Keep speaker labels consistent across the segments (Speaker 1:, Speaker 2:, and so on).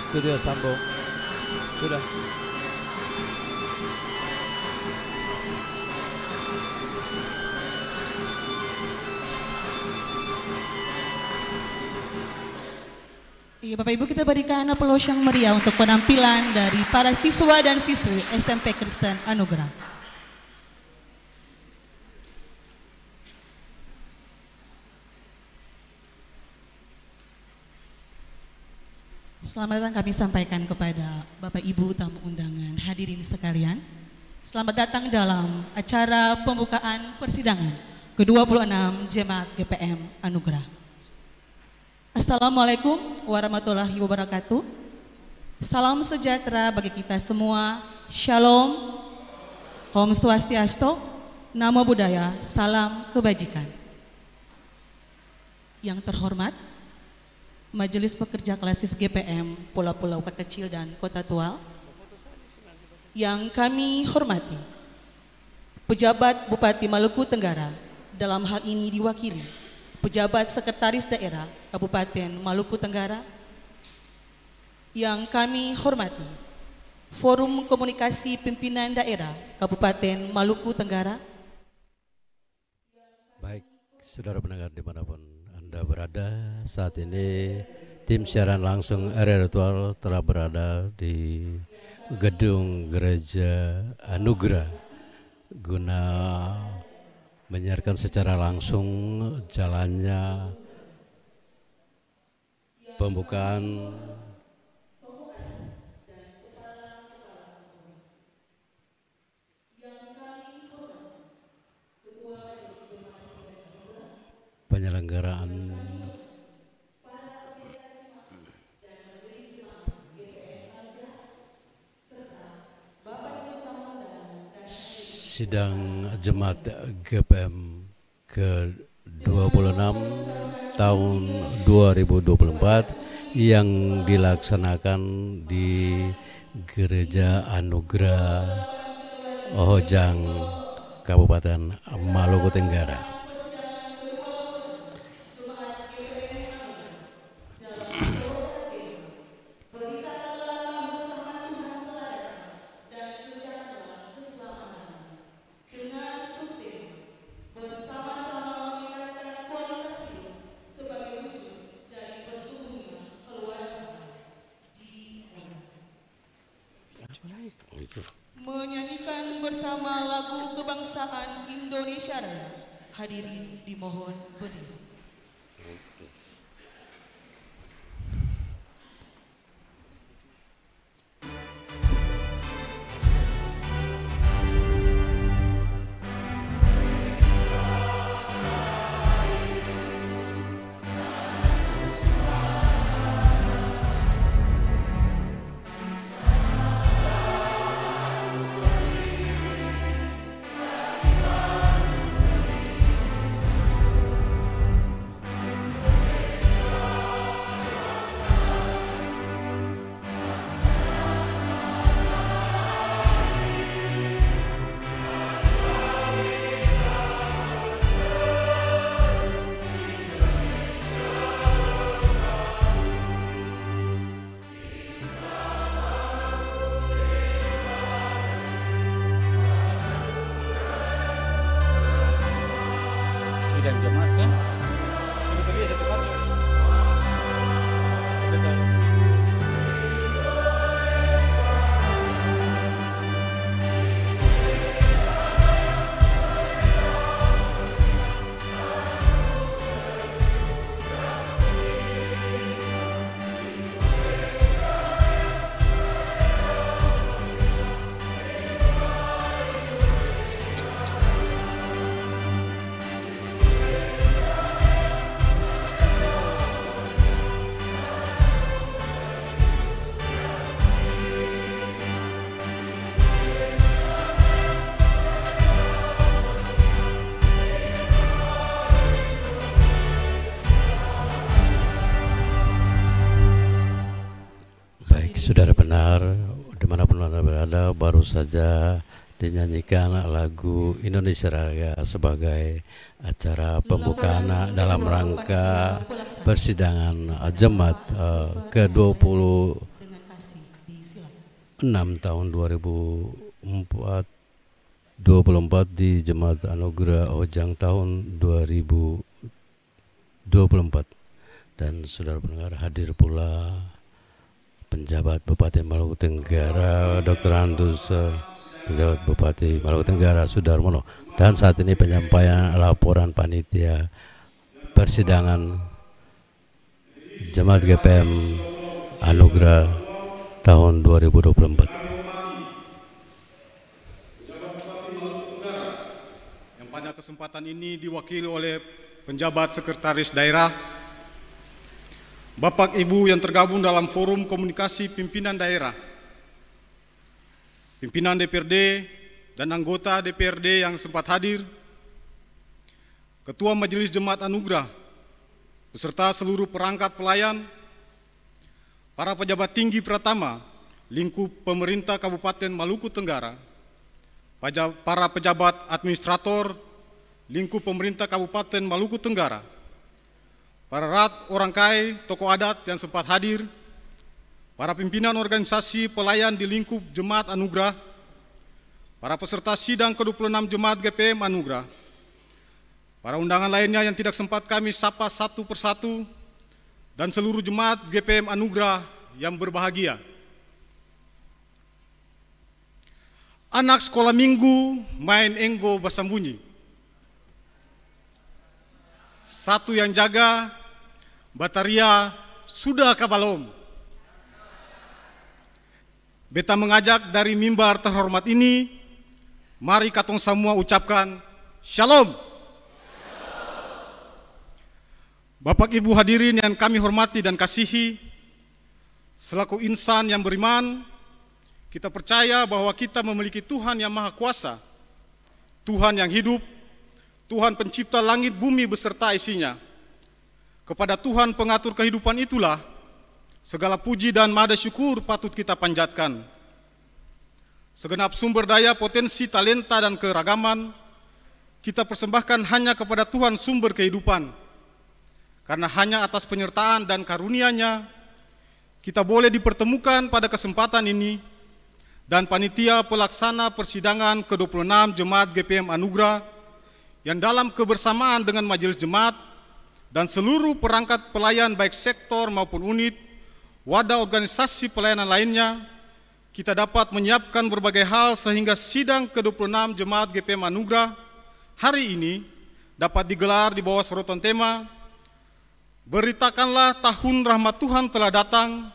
Speaker 1: Studio sambung. Sudah.
Speaker 2: Iya, Bapak Ibu, kita berikan aplaus yang meriah untuk penampilan dari para siswa dan siswi SMP Kristen Anugerah. Selamat datang kami sampaikan kepada Bapak Ibu tamu undangan, hadirin sekalian. Selamat datang dalam acara pembukaan persidangan ke-26 Jemaat GPM Anugerah. Assalamualaikum warahmatullahi wabarakatuh. Salam sejahtera bagi kita semua. Shalom, Om Swastiastu, Namo Buddhaya, salam kebajikan. Yang terhormat, Majelis Pekerja Klasis GPM Pulau-Pulau Kecil dan Kota Tual, yang kami hormati, Pejabat Bupati Maluku Tenggara, dalam hal ini diwakili Pejabat Sekretaris Daerah Kabupaten Maluku Tenggara, yang kami hormati, Forum Komunikasi Pimpinan Daerah Kabupaten Maluku Tenggara.
Speaker 1: Baik, saudara pendengar dimanapun Anda berada, saat ini tim siaran langsung RRI Virtual telah berada di gedung Gereja Anugerah guna menyiarkan secara langsung jalannya pembukaan penyelenggaraan sidang Jemaat GPM ke-26 tahun 2024 yang dilaksanakan di Gereja Anugerah Ohojang, Kabupaten Maluku Tenggara.
Speaker 2: Menyanyikan bersama lagu kebangsaan Indonesia Raya. Hadirin dimohon berdiri.
Speaker 3: Sidang jemaat kan? Coba dia satu baca.
Speaker 1: Saudara benar, dimanapun Anda berada, baru saja dinyanyikan lagu Indonesia Raya sebagai acara pembukaan dalam rangka persidangan Jemaat ke-26 tahun 2024 di Jemaat Anugerah Ojang tahun 2024. Dan saudara pendengar, hadir pula penjabat Bupati Maluku Tenggara Dr. Andus, penjabat Bupati Maluku Tenggara Sudarmono, dan saat ini penyampaian laporan panitia persidangan Jemaat GPM Anugerah tahun 2024.
Speaker 4: Yang pada kesempatan ini diwakili oleh penjabat sekretaris daerah, Bapak Ibu yang tergabung dalam forum komunikasi pimpinan daerah, pimpinan DPRD dan anggota DPRD yang sempat hadir, Ketua Majelis Jemaat Anugerah, beserta seluruh perangkat pelayan, para pejabat tinggi Pratama, lingkup pemerintah Kabupaten Maluku Tenggara, para pejabat administrator, lingkup pemerintah Kabupaten Maluku Tenggara, para orang kai, tokoh adat yang sempat hadir, para pimpinan organisasi pelayan di lingkup Jemaat Anugerah, para peserta sidang ke-26 Jemaat GPM Anugerah, para undangan lainnya yang tidak sempat kami sapa satu persatu, dan seluruh Jemaat GPM Anugerah yang berbahagia. Anak sekolah minggu main enggo basambunyi. Satu yang jaga, bataria sudah kabalom. Beta mengajak dari mimbar terhormat ini, mari katong semua ucapkan Shalom. Bapak Ibu hadirin yang kami hormati dan kasihi, selaku insan yang beriman, kita percaya bahwa kita memiliki Tuhan yang Maha Kuasa, Tuhan yang hidup, Tuhan pencipta langit bumi beserta isinya. Kepada Tuhan pengatur kehidupan itulah segala puji dan mada syukur patut kita panjatkan. Segenap sumber daya, potensi, talenta, dan keragaman kita persembahkan hanya kepada Tuhan sumber kehidupan. Karena hanya atas penyertaan dan karunia-Nya kita boleh dipertemukan pada kesempatan ini, dan panitia pelaksana persidangan ke-26 Jemaat GPM Anugerah yang dalam kebersamaan dengan Majelis Jemaat dan seluruh perangkat pelayan baik sektor maupun unit, wadah organisasi pelayanan lainnya, kita dapat menyiapkan berbagai hal sehingga sidang ke-26 Jemaat GPM Anugerah hari ini dapat digelar di bawah sorotan tema Beritakanlah tahun rahmat Tuhan telah datang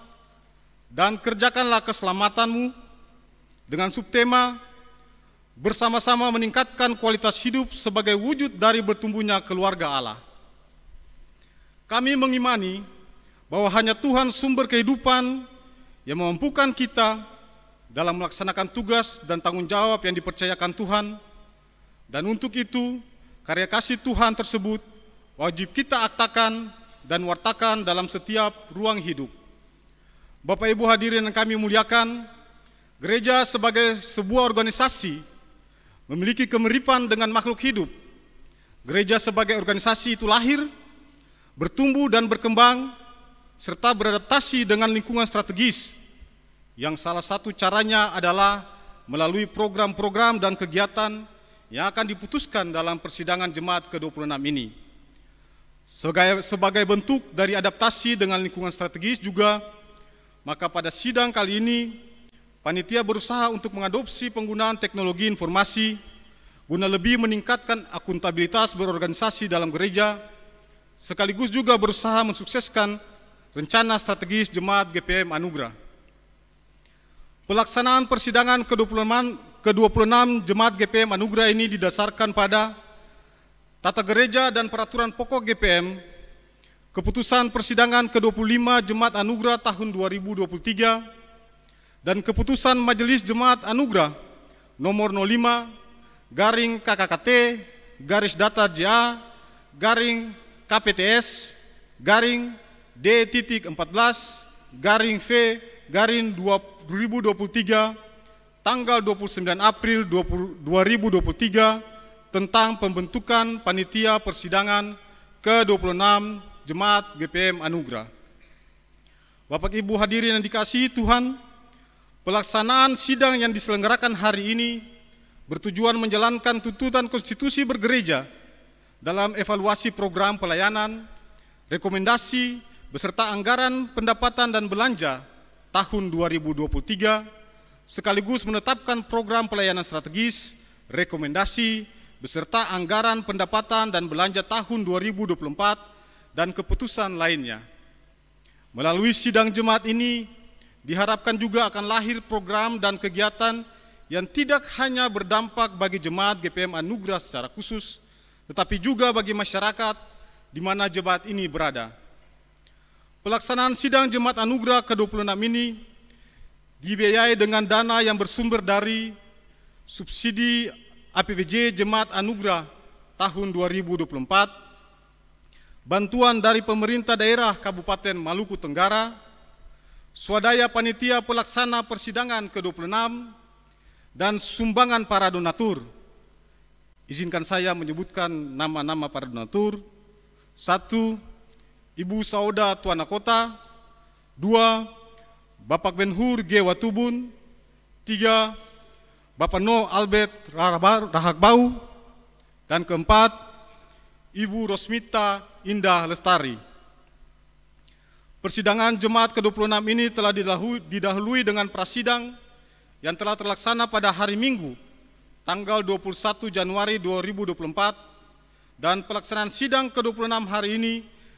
Speaker 4: dan kerjakanlah keselamatanmu, dengan subtema bersama-sama meningkatkan kualitas hidup sebagai wujud dari bertumbuhnya keluarga Allah. Kami mengimani bahwa hanya Tuhan sumber kehidupan yang memampukan kita dalam melaksanakan tugas dan tanggung jawab yang dipercayakan Tuhan, dan untuk itu karya kasih Tuhan tersebut wajib kita aktakan dan wartakan dalam setiap ruang hidup. Bapak Ibu hadirin yang kami muliakan, gereja sebagai sebuah organisasi memiliki kemiripan dengan makhluk hidup. Gereja sebagai organisasi itu lahir, bertumbuh dan berkembang, serta beradaptasi dengan lingkungan strategis, yang salah satu caranya adalah melalui program-program dan kegiatan yang akan diputuskan dalam persidangan Jemaat ke-26 ini. Sebagai bentuk dari adaptasi dengan lingkungan strategis juga, maka pada sidang kali ini, panitia berusaha untuk mengadopsi penggunaan teknologi informasi guna lebih meningkatkan akuntabilitas berorganisasi dalam gereja, sekaligus juga berusaha mensukseskan rencana strategis Jemaat GPM Anugerah. Pelaksanaan persidangan ke-26 Jemaat GPM Anugerah ini didasarkan pada Tata Gereja dan Peraturan Pokok GPM, Keputusan Persidangan ke-25 Jemaat Anugerah tahun 2023, dan Keputusan Majelis Jemaat Anugerah nomor 05 garing KKKT garis datar JA garing KPTS garing D.14 garing V garing 2023 tanggal 29 April 2023 tentang pembentukan panitia persidangan ke-26 Jemaat GPM Anugerah. Bapak Ibu hadirin yang dikasihi Tuhan, Pelaksanaan sidang yang diselenggarakan hari ini bertujuan menjalankan tuntutan konstitusi bergereja dalam evaluasi program pelayanan, rekomendasi, beserta anggaran pendapatan dan belanja tahun 2023, sekaligus menetapkan program pelayanan strategis, rekomendasi, beserta anggaran pendapatan dan belanja tahun 2024 dan keputusan lainnya. Melalui sidang jemaat ini, diharapkan juga akan lahir program dan kegiatan yang tidak hanya berdampak bagi jemaat GPM Anugerah secara khusus, tetapi juga bagi masyarakat di mana jemaat ini berada. Pelaksanaan sidang Jemaat Anugerah ke-26 ini dibiayai dengan dana yang bersumber dari subsidi APBJ Jemaat Anugerah tahun 2024, bantuan dari pemerintah daerah Kabupaten Maluku Tenggara, swadaya panitia pelaksana persidangan ke-26, dan sumbangan para donatur. Izinkan saya menyebutkan nama-nama para donatur. 1. Ibu Sauda Tuana Kota. 2. Bapak Ben-Hur G. Watubun. 3. Bapak No Albert Rahagbau. Dan keempat, Ibu Rosmita Indah Lestari. Persidangan jemaat ke-26 ini telah didahului dengan prasidang yang telah terlaksana pada hari Minggu, tanggal 21 Januari 2024, dan pelaksanaan sidang ke-26 hari ini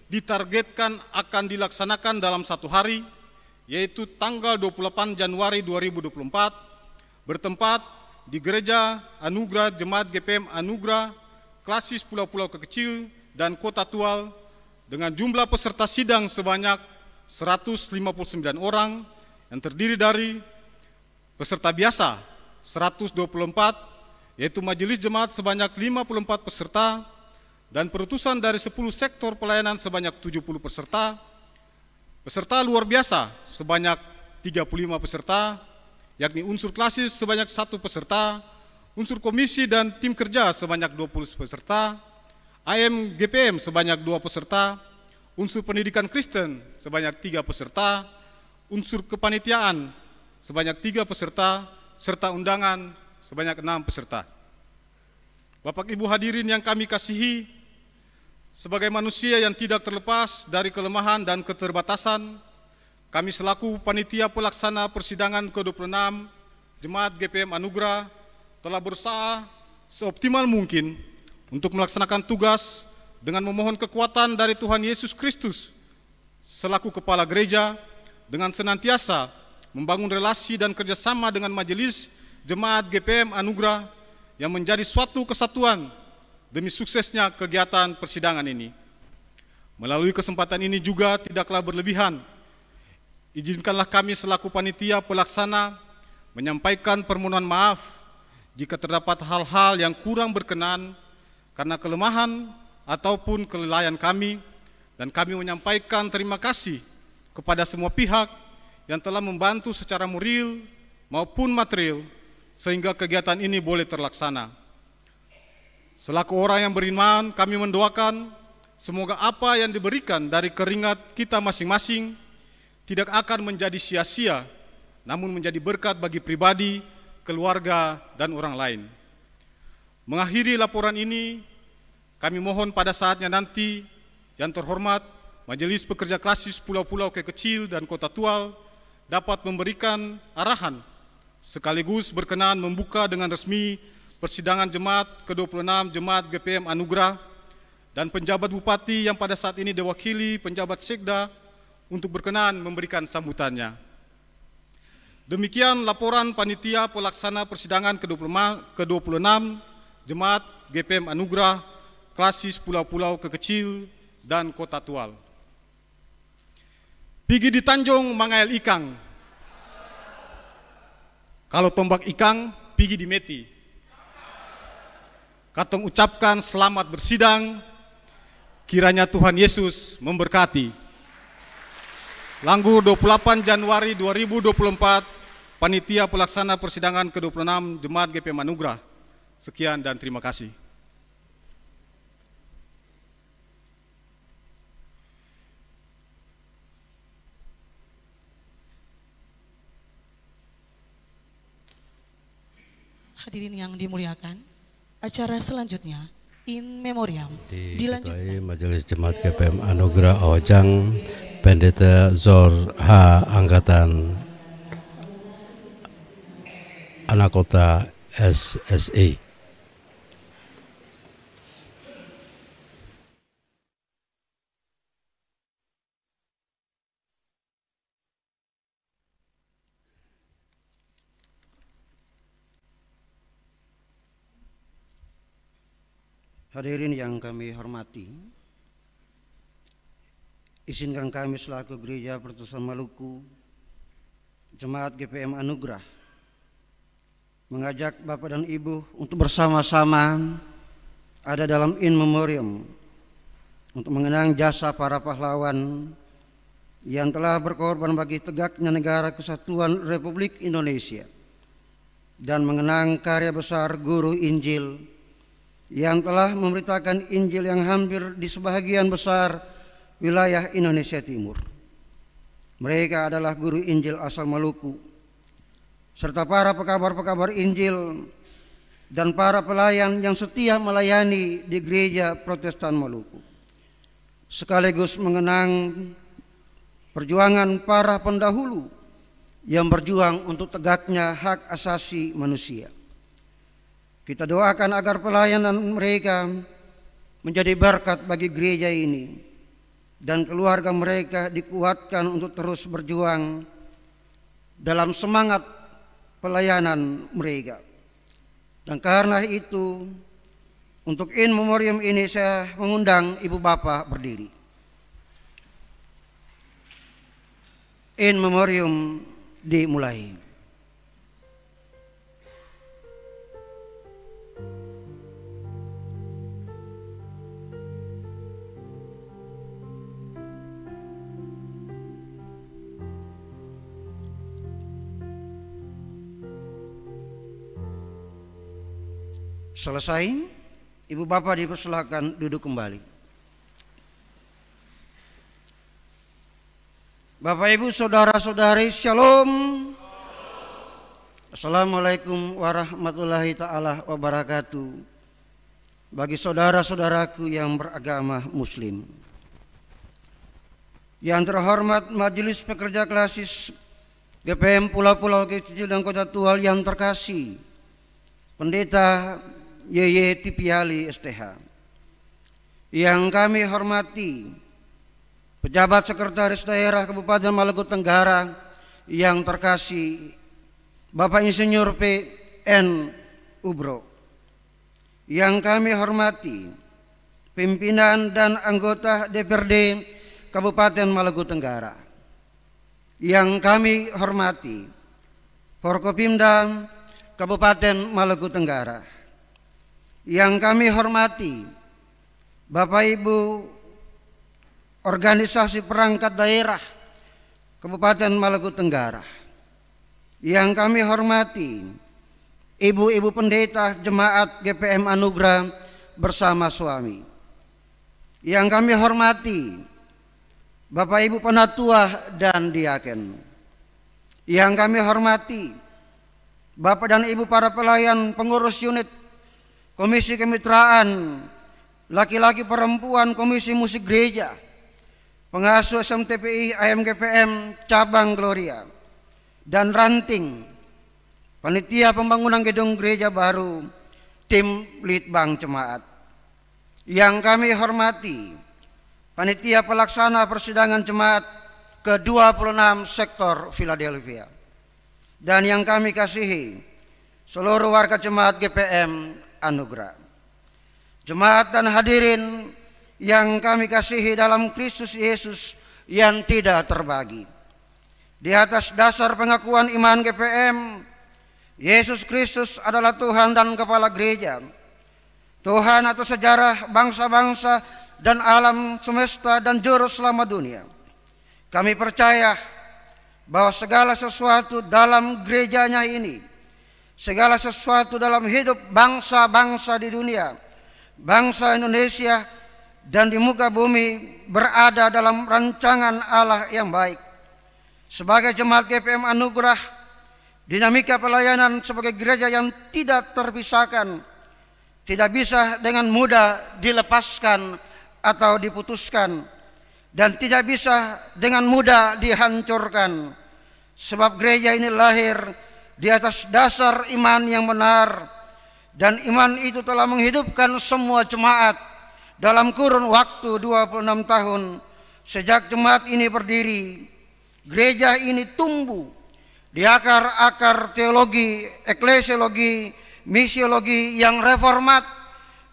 Speaker 4: ditargetkan akan dilaksanakan dalam satu hari, yaitu tanggal 28 Januari 2024, bertempat di Gereja Anugerah Jemaat GPM Anugerah, Klasis Pulau-Pulau Kekecil dan Kota Tual, dengan jumlah peserta sidang sebanyak 159 orang, yang terdiri dari peserta biasa 124, yaitu majelis jemaat sebanyak 54 peserta, dan perutusan dari 10 sektor pelayanan sebanyak 70 peserta, peserta luar biasa sebanyak 35 peserta, yakni unsur klasis sebanyak 1 peserta, unsur komisi dan tim kerja sebanyak 20 peserta, AM GPM sebanyak 2 peserta, unsur pendidikan Kristen sebanyak 3 peserta, unsur kepanitiaan sebanyak 3 peserta, serta undangan sebanyak 6 peserta. Bapak Ibu hadirin yang kami kasihi, sebagai manusia yang tidak terlepas dari kelemahan dan keterbatasan, kami selaku panitia pelaksana persidangan ke-26 Jemaat GPM Anugerah telah berusaha seoptimal mungkin untuk melaksanakan tugas dengan memohon kekuatan dari Tuhan Yesus Kristus selaku Kepala Gereja, dengan senantiasa membangun relasi dan kerjasama dengan majelis Jemaat GPM Anugerah yang menjadi suatu kesatuan demi suksesnya kegiatan persidangan ini. Melalui kesempatan ini juga tidaklah berlebihan, izinkanlah kami selaku panitia pelaksana menyampaikan permohonan maaf jika terdapat hal-hal yang kurang berkenan karena kelemahan ataupun kelalaian kami, dan kami menyampaikan terima kasih kepada semua pihak yang telah membantu secara moral maupun material sehingga kegiatan ini boleh terlaksana. Selaku orang yang beriman, kami mendoakan semoga apa yang diberikan dari keringat kita masing-masing tidak akan menjadi sia-sia, namun menjadi berkat bagi pribadi, keluarga, dan orang lain. Mengakhiri laporan ini, kami mohon pada saatnya nanti, yang terhormat Majelis Pekerja Klasis Pulau-Pulau Kekecil dan Kota Tual dapat memberikan arahan sekaligus berkenan membuka dengan resmi persidangan Jemaat ke-26 Jemaat GPM Anugerah, dan penjabat bupati yang pada saat ini diwakili penjabat sekda untuk berkenan memberikan sambutannya. Demikian laporan panitia pelaksana persidangan ke-26 Jemaat GPM Anugerah Klasis Pulau-Pulau Kekecil dan Kota Tual. Pigi di Tanjung mangael ikang. Kalau tombak ikang, pigi di meti. Katong ucapkan selamat bersidang, kiranya Tuhan Yesus memberkati. Langgur 28 Januari 2024, Panitia Pelaksana Persidangan ke-26 Jemaat GPM Anugerah. Sekian dan terima kasih.
Speaker 2: Hadirin yang dimuliakan, acara selanjutnya in memoriam dilanjutkan.
Speaker 1: Diketuai Majelis Jemaat GPM Anugerah Ojang Pendeta Zor H. Angkatan Anak Kota SSI.
Speaker 5: Hadirin yang kami hormati, izinkan kami selaku Gereja Pertusan Maluku, Jemaat GPM Anugerah, mengajak Bapak dan Ibu untuk bersama-sama ada dalam in memoriam untuk mengenang jasa para pahlawan yang telah berkorban bagi tegaknya negara kesatuan Republik Indonesia, dan mengenang karya besar guru Injil yang telah memberitakan Injil yang hampir di sebagian besar wilayah Indonesia Timur. Mereka adalah guru Injil asal Maluku, serta para pekabar-pekabar Injil dan para pelayan yang setia melayani di Gereja Protestan Maluku, sekaligus mengenang perjuangan para pendahulu yang berjuang untuk tegaknya hak asasi manusia. Kita doakan agar pelayanan mereka menjadi berkat bagi gereja ini, dan keluarga mereka dikuatkan untuk terus berjuang dalam semangat pelayanan mereka. Dan karena itu, untuk in memoriam ini saya mengundang Ibu Bapak berdiri. In memoriam dimulai. Selesai, Ibu Bapak dipersilakan duduk kembali. Bapak Ibu saudara-saudari, Shalom. Assalamualaikum warahmatullahi ta'ala wabarakatuh. Bagi saudara-saudaraku yang beragama Muslim, yang terhormat Majelis Pekerja Klasis GPM Pulau-Pulau Kecil dan Kota Tual yang terkasih, Pendeta Yeye Tipiali STH, yang kami hormati pejabat sekretaris daerah Kabupaten Maluku Tenggara yang terkasih Bapak Insinyur P.N. Ubro, yang kami hormati pimpinan dan anggota DPRD Kabupaten Maluku Tenggara, yang kami hormati Forkopimda Kabupaten Maluku Tenggara, yang kami hormati Bapak Ibu organisasi perangkat daerah Kabupaten Maluku Tenggara, yang kami hormati ibu-ibu pendeta Jemaat GPM Anugerah bersama suami, yang kami hormati Bapak Ibu Penatua dan Diaken, yang kami hormati Bapak dan Ibu para pelayan pengurus unit Komisi Kemitraan Laki-laki Perempuan Komisi Musik Gereja, pengasuh SMTPI AMGPM Cabang Gloria, dan ranting panitia pembangunan gedung gereja baru tim Litbang Jemaat, yang kami hormati panitia pelaksana persidangan Jemaat ke-26 sektor Philadelphia, dan yang kami kasihi seluruh warga Jemaat GPM Anugerah. Jemaat dan hadirin yang kami kasihi dalam Kristus Yesus yang tidak terbagi. Di atas dasar pengakuan iman GPM, Yesus Kristus adalah Tuhan dan Kepala Gereja, Tuhan atas sejarah bangsa-bangsa dan alam semesta dan juru selamat dunia. Kami percaya bahwa segala sesuatu dalam gerejanya ini, segala sesuatu dalam hidup bangsa-bangsa di dunia, bangsa Indonesia dan di muka bumi berada dalam rancangan Allah yang baik. Sebagai Jemaat GPM Anugerah, Dinamika pelayanan sebagai gereja yang tidak terpisahkan, tidak bisa dengan mudah dilepaskan atau diputuskan, dan tidak bisa dengan mudah dihancurkan. Sebab gereja ini lahir di atas dasar iman yang benar, dan iman itu telah menghidupkan semua jemaat dalam kurun waktu 26 tahun sejak jemaat ini berdiri. Gereja ini tumbuh di akar-akar teologi, eklesiologi, misiologi yang reformat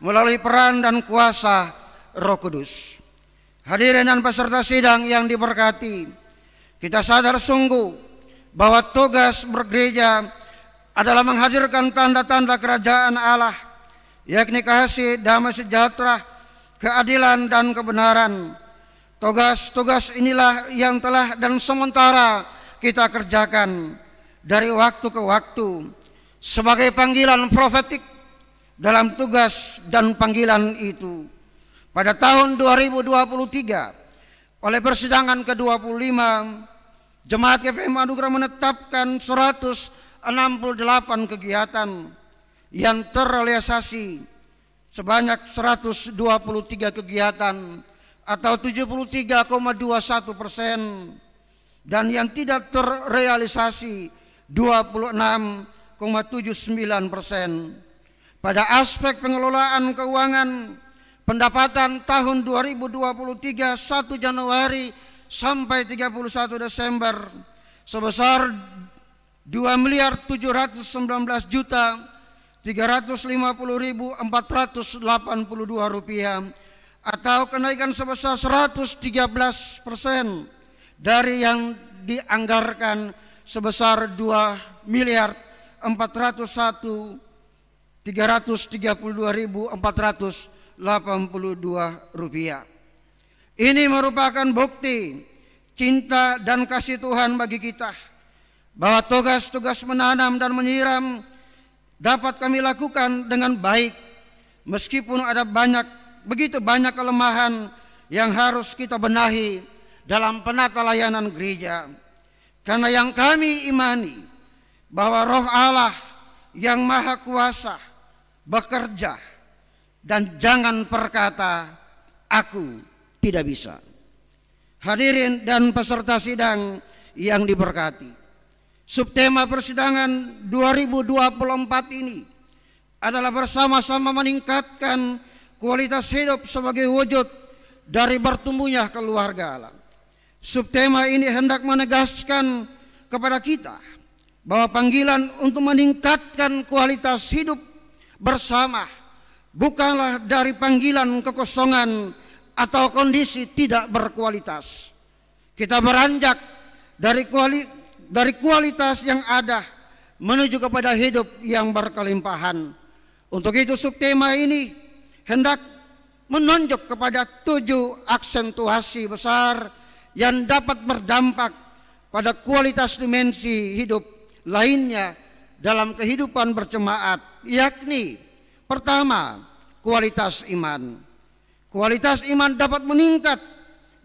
Speaker 5: melalui peran dan kuasa Roh Kudus. Hadirin dan peserta sidang yang diberkati, kita sadar sungguh bahwa tugas bergereja adalah menghadirkan tanda-tanda kerajaan Allah, yakni kasih, damai sejahtera, keadilan dan kebenaran. Tugas-tugas inilah yang telah dan sementara kita kerjakan dari waktu ke waktu sebagai panggilan profetik dalam tugas dan panggilan itu. Pada tahun 2023 oleh persidangan ke-25, Jemaat GPM Anugerah menetapkan 168 kegiatan yang terrealisasi sebanyak 123 kegiatan atau 73,21%, dan yang tidak terrealisasi 26,79%. Pada aspek pengelolaan keuangan, pendapatan tahun 2023 1 Januari sampai 31 Desember sebesar 2.719.350.482 rupiah, atau kenaikan sebesar 113% dari yang dianggarkan sebesar 2.431.332.482 rupiah. Ini merupakan bukti cinta dan kasih Tuhan bagi kita, bahwa tugas-tugas menanam dan menyiram dapat kami lakukan dengan baik, meskipun ada begitu banyak kelemahan yang harus kita benahi dalam penata layanan gereja. Karena yang kami imani bahwa Roh Allah yang Maha Kuasa bekerja, dan jangan berkata aku tidak bisa. Hadirin dan peserta sidang yang diberkati, subtema persidangan 2024 ini adalah bersama-sama meningkatkan kualitas hidup sebagai wujud dari bertumbuhnya keluarga Allah. Subtema ini hendak menegaskan kepada kita bahwa panggilan untuk meningkatkan kualitas hidup bersama bukanlah dari panggilan kekosongan atau kondisi tidak berkualitas. Kita beranjak dari kualitas yang ada menuju kepada hidup yang berkelimpahan. Untuk itu subtema ini hendak menunjuk kepada 7 aksentuasi besar yang dapat berdampak pada kualitas dimensi hidup lainnya dalam kehidupan berjemaat, yakni pertama, kualitas iman. Kualitas iman dapat meningkat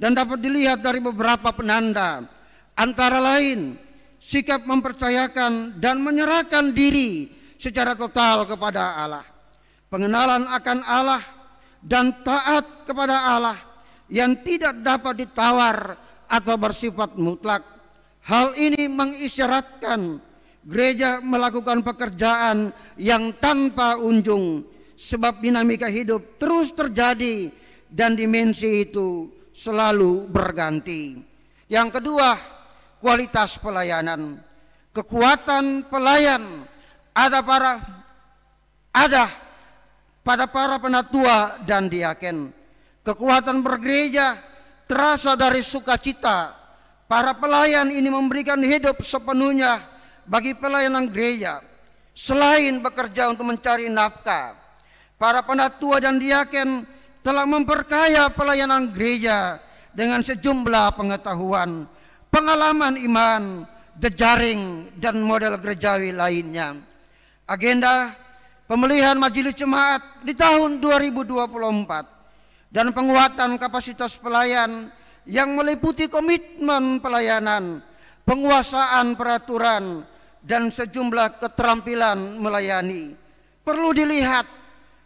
Speaker 5: dan dapat dilihat dari beberapa penanda, antara lain sikap mempercayakan dan menyerahkan diri secara total kepada Allah, pengenalan akan Allah, dan taat kepada Allah yang tidak dapat ditawar atau bersifat mutlak. Hal ini mengisyaratkan gereja melakukan pekerjaan yang tanpa unjung, sebab dinamika hidup terus terjadi dan dimensi itu selalu berganti. Yang kedua, kualitas pelayanan. Kekuatan pelayan ada pada para penatua dan diaken. Kekuatan bergereja terasa dari sukacita. Para pelayan ini memberikan hidup sepenuhnya bagi pelayanan gereja. Selain bekerja untuk mencari nafkah, para penatua dan diaken telah memperkaya pelayanan gereja dengan sejumlah pengetahuan, pengalaman iman, jejaring, dan model gerejawi lainnya. Agenda pemilihan majelis jemaat di tahun 2024 dan penguatan kapasitas pelayan yang meliputi komitmen pelayanan, penguasaan peraturan, dan sejumlah keterampilan melayani perlu dilihat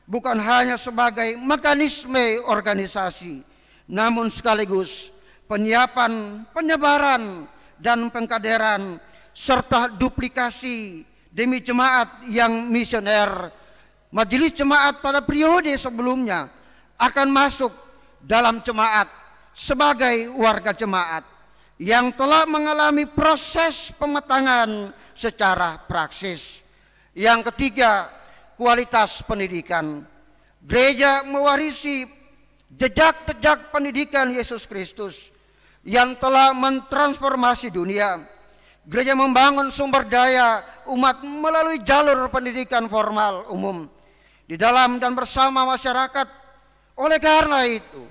Speaker 5: bukan hanya sebagai mekanisme organisasi, namun sekaligus penyiapan, penyebaran, dan pengkaderan serta duplikasi demi jemaat yang misioner. Majelis jemaat pada periode sebelumnya akan masuk dalam jemaat sebagai warga jemaat yang telah mengalami proses pematangan secara praksis. Yang ketiga, kualitas pendidikan. Gereja mewarisi jejak-jejak pendidikan Yesus Kristus yang telah mentransformasi dunia. Gereja membangun sumber daya umat melalui jalur pendidikan formal umum di dalam dan bersama masyarakat. Oleh karena itu,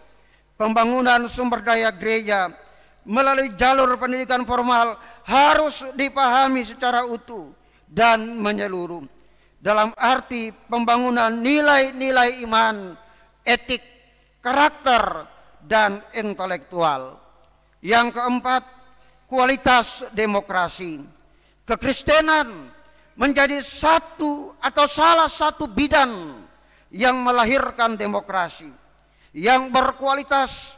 Speaker 5: pembangunan sumber daya gereja melalui jalur pendidikan formal harus dipahami secara utuh dan menyeluruh dalam arti pembangunan nilai-nilai iman, etik, karakter, dan intelektual. Yang keempat, kualitas demokrasi. Kekristenan menjadi satu atau salah satu bidang yang melahirkan demokrasi yang berkualitas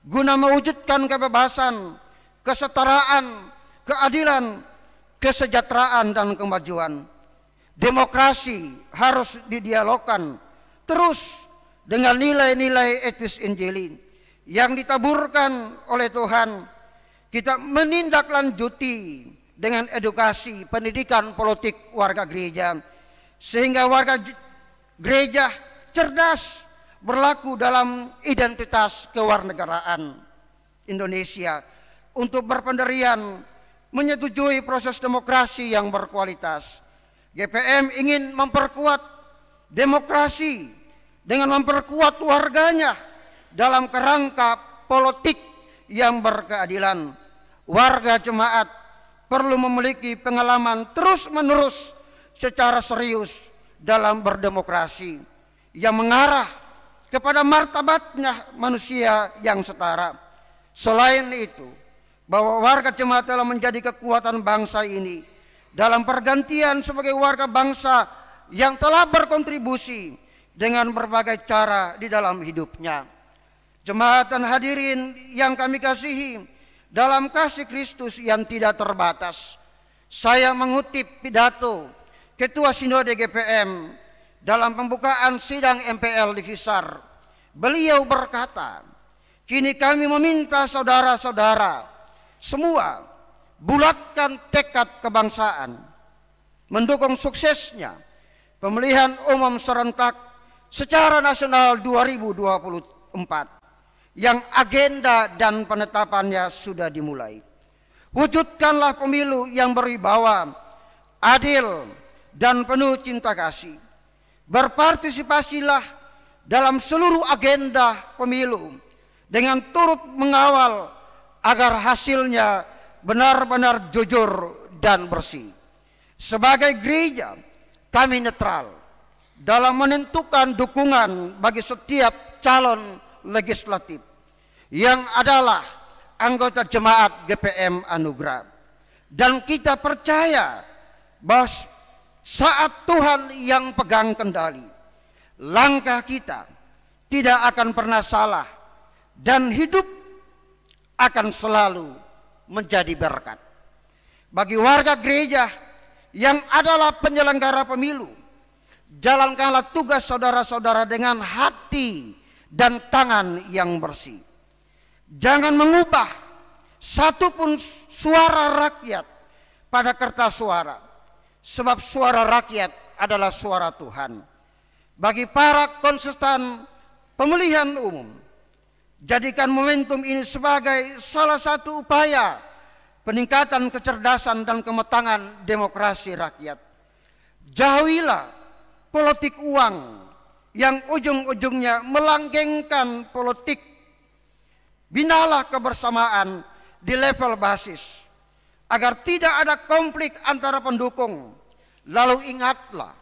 Speaker 5: guna mewujudkan kebebasan, kesetaraan, keadilan, kesejahteraan, dan kemajuan. Demokrasi harus didialogkan terus dengan nilai-nilai etis Injili yang ditaburkan oleh Tuhan. Kita menindaklanjuti dengan edukasi pendidikan politik warga gereja sehingga warga gereja cerdas berlaku dalam identitas kewarganegaraan Indonesia untuk berpendirian menyetujui proses demokrasi yang berkualitas. GPM ingin memperkuat demokrasi dengan memperkuat warganya dalam kerangka politik yang berkeadilan. Warga jemaat perlu memiliki pengalaman terus-menerus secara serius dalam berdemokrasi yang mengarah kepada martabatnya manusia yang setara. Selain itu, bahwa warga jemaat telah menjadi kekuatan bangsa ini dalam pergantian sebagai warga bangsa yang telah berkontribusi dengan berbagai cara di dalam hidupnya. Jemaat dan hadirin yang kami kasihi, dalam kasih Kristus yang tidak terbatas, saya mengutip pidato Ketua Sinode GPM dalam pembukaan sidang MPL di Kisar. Beliau berkata, kini kami meminta saudara-saudara semua bulatkan tekad kebangsaan, mendukung suksesnya pemilihan umum serentak secara nasional 2024 yang agenda dan penetapannya sudah dimulai. Wujudkanlah pemilu yang berwibawa, adil, dan penuh cinta kasih. Berpartisipasilah dalam seluruh agenda pemilu dengan turut mengawal agar hasilnya benar-benar jujur dan bersih. Sebagai gereja, kami netral dalam menentukan dukungan bagi setiap calon legislatif yang adalah anggota jemaat GPM Anugerah. Dan kita percaya bahwa saat Tuhan yang pegang kendali, langkah kita tidak akan pernah salah dan hidup akan selalu menjadi berkat. Bagi warga gereja yang adalah penyelenggara pemilu, jalankanlah tugas saudara-saudara dengan hati dan tangan yang bersih. Jangan mengubah satupun suara rakyat pada kertas suara, sebab suara rakyat adalah suara Tuhan. Bagi para kontestan pemilihan umum, jadikan momentum ini sebagai salah satu upaya peningkatan kecerdasan dan kematangan demokrasi rakyat. Jauhilah politik uang yang ujung-ujungnya melanggengkan politik. Binalah kebersamaan di level basis agar tidak ada konflik antara pendukung. Lalu ingatlah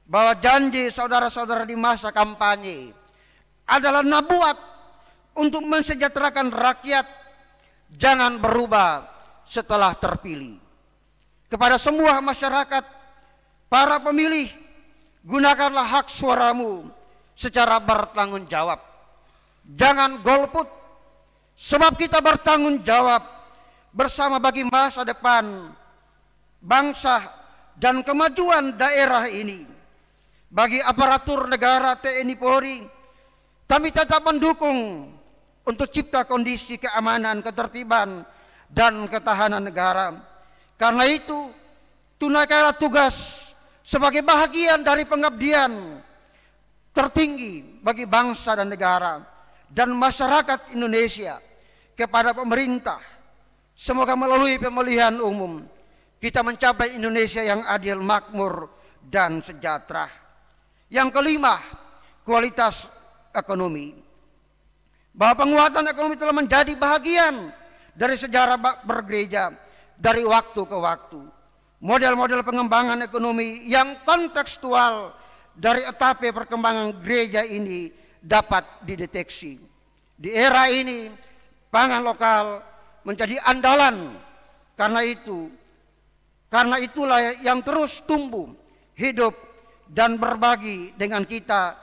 Speaker 5: bahwa janji saudara-saudara di masa kampanye adalah nabuat untuk mensejahterakan rakyat, jangan berubah setelah terpilih. kepada semua masyarakat, para pemilih, gunakanlah hak suaramu secara bertanggung jawab. Jangan golput, sebab kita bertanggung jawab bersama bagi masa depan bangsa dan kemajuan daerah ini. Bagi aparatur negara TNI Polri, kami tetap mendukung untuk cipta kondisi keamanan, ketertiban, dan ketahanan negara. Karena itu, tunaikanlah tugas sebagai bahagian dari pengabdian tertinggi bagi bangsa dan negara dan masyarakat Indonesia kepada pemerintah. Semoga melalui pemilihan umum kita mencapai Indonesia yang adil, makmur, dan sejahtera. Yang kelima, kualitas ekonomi. Bahwa penguatan ekonomi telah menjadi bahagian dari sejarah bergereja dari waktu ke waktu. Model-model pengembangan ekonomi yang kontekstual dari etape perkembangan gereja ini dapat dideteksi. Di era ini, pangan lokal menjadi andalan. Karena itulah yang terus tumbuh, hidup, dan berbagi dengan kita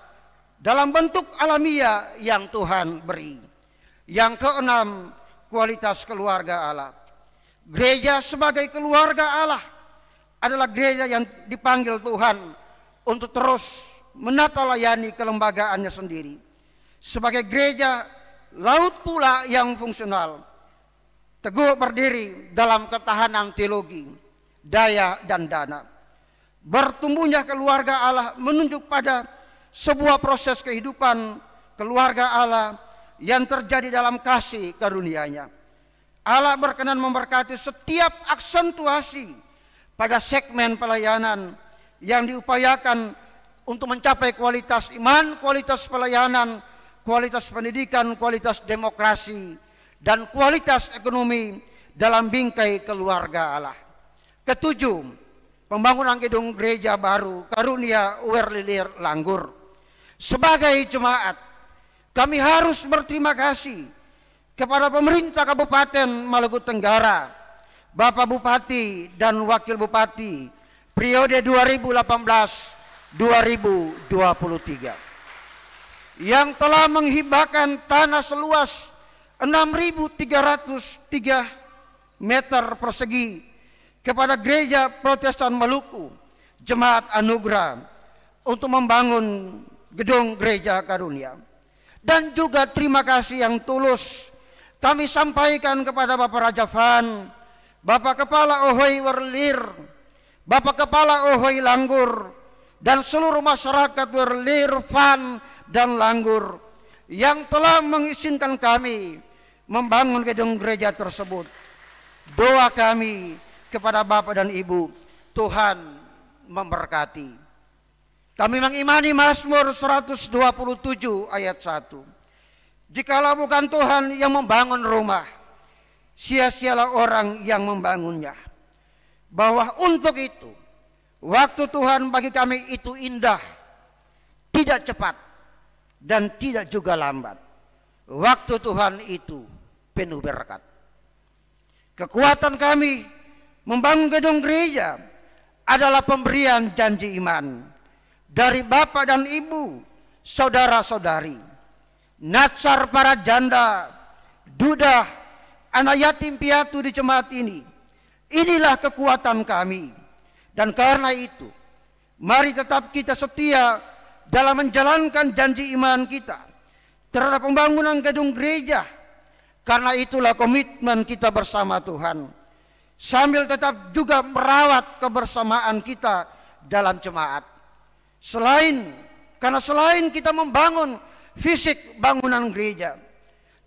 Speaker 5: dalam bentuk alamiah yang Tuhan beri. Yang keenam, kualitas keluarga Allah. Gereja sebagai keluarga Allah adalah gereja yang dipanggil Tuhan untuk terus menata layani kelembagaannya sendiri. Sebagai gereja laut pula yang fungsional, teguh berdiri dalam ketahanan teologi, daya, dan dana. Bertumbuhnya keluarga Allah menunjuk pada sebuah proses kehidupan keluarga Allah yang terjadi dalam kasih karunia-Nya. Allah berkenan memberkati setiap aksentuasi pada segmen pelayanan yang diupayakan untuk mencapai kualitas iman, kualitas pelayanan, kualitas pendidikan, kualitas demokrasi, dan kualitas ekonomi dalam bingkai keluarga Allah. Ketujuh, pembangunan gedung gereja baru Karunia Werlilir Langgur. Sebagai jemaat, kami harus berterima kasih kepada pemerintah Kabupaten Maluku Tenggara, Bapak Bupati dan Wakil Bupati periode 2018-2023 yang telah menghibahkan tanah seluas 6.303 meter persegi kepada Gereja Protestan Maluku Jemaat Anugerah untuk membangun gedung gereja Karunia. Dan juga terima kasih yang tulus kami sampaikan kepada Bapak Raja Van, Bapak Kepala Ohoi Werlir, Bapak Kepala Ohoi Langgur, dan seluruh masyarakat Werlir, Van, dan Langgur yang telah mengizinkan kami membangun gedung gereja tersebut. Doa kami kepada Bapak dan Ibu, Tuhan memberkati. Kami mengimani Mazmur 127 ayat 1. Jikalau bukan Tuhan yang membangun rumah, sia-sialah orang yang membangunnya. Bahwa untuk itu, waktu Tuhan bagi kami itu indah, tidak cepat, dan tidak juga lambat. Waktu Tuhan itu penuh berkat. Kekuatan kami membangun gedung gereja adalah pemberian janji iman dari Bapak dan Ibu, saudara-saudari, natsar para janda, duda, anak yatim piatu di jemaat ini. Inilah kekuatan kami. Dan karena itu, mari tetap kita setia dalam menjalankan janji iman kita terhadap pembangunan gedung gereja. Karena itulah komitmen kita bersama Tuhan, sambil tetap juga merawat kebersamaan kita dalam jemaat. Selain kita membangun fisik bangunan gereja,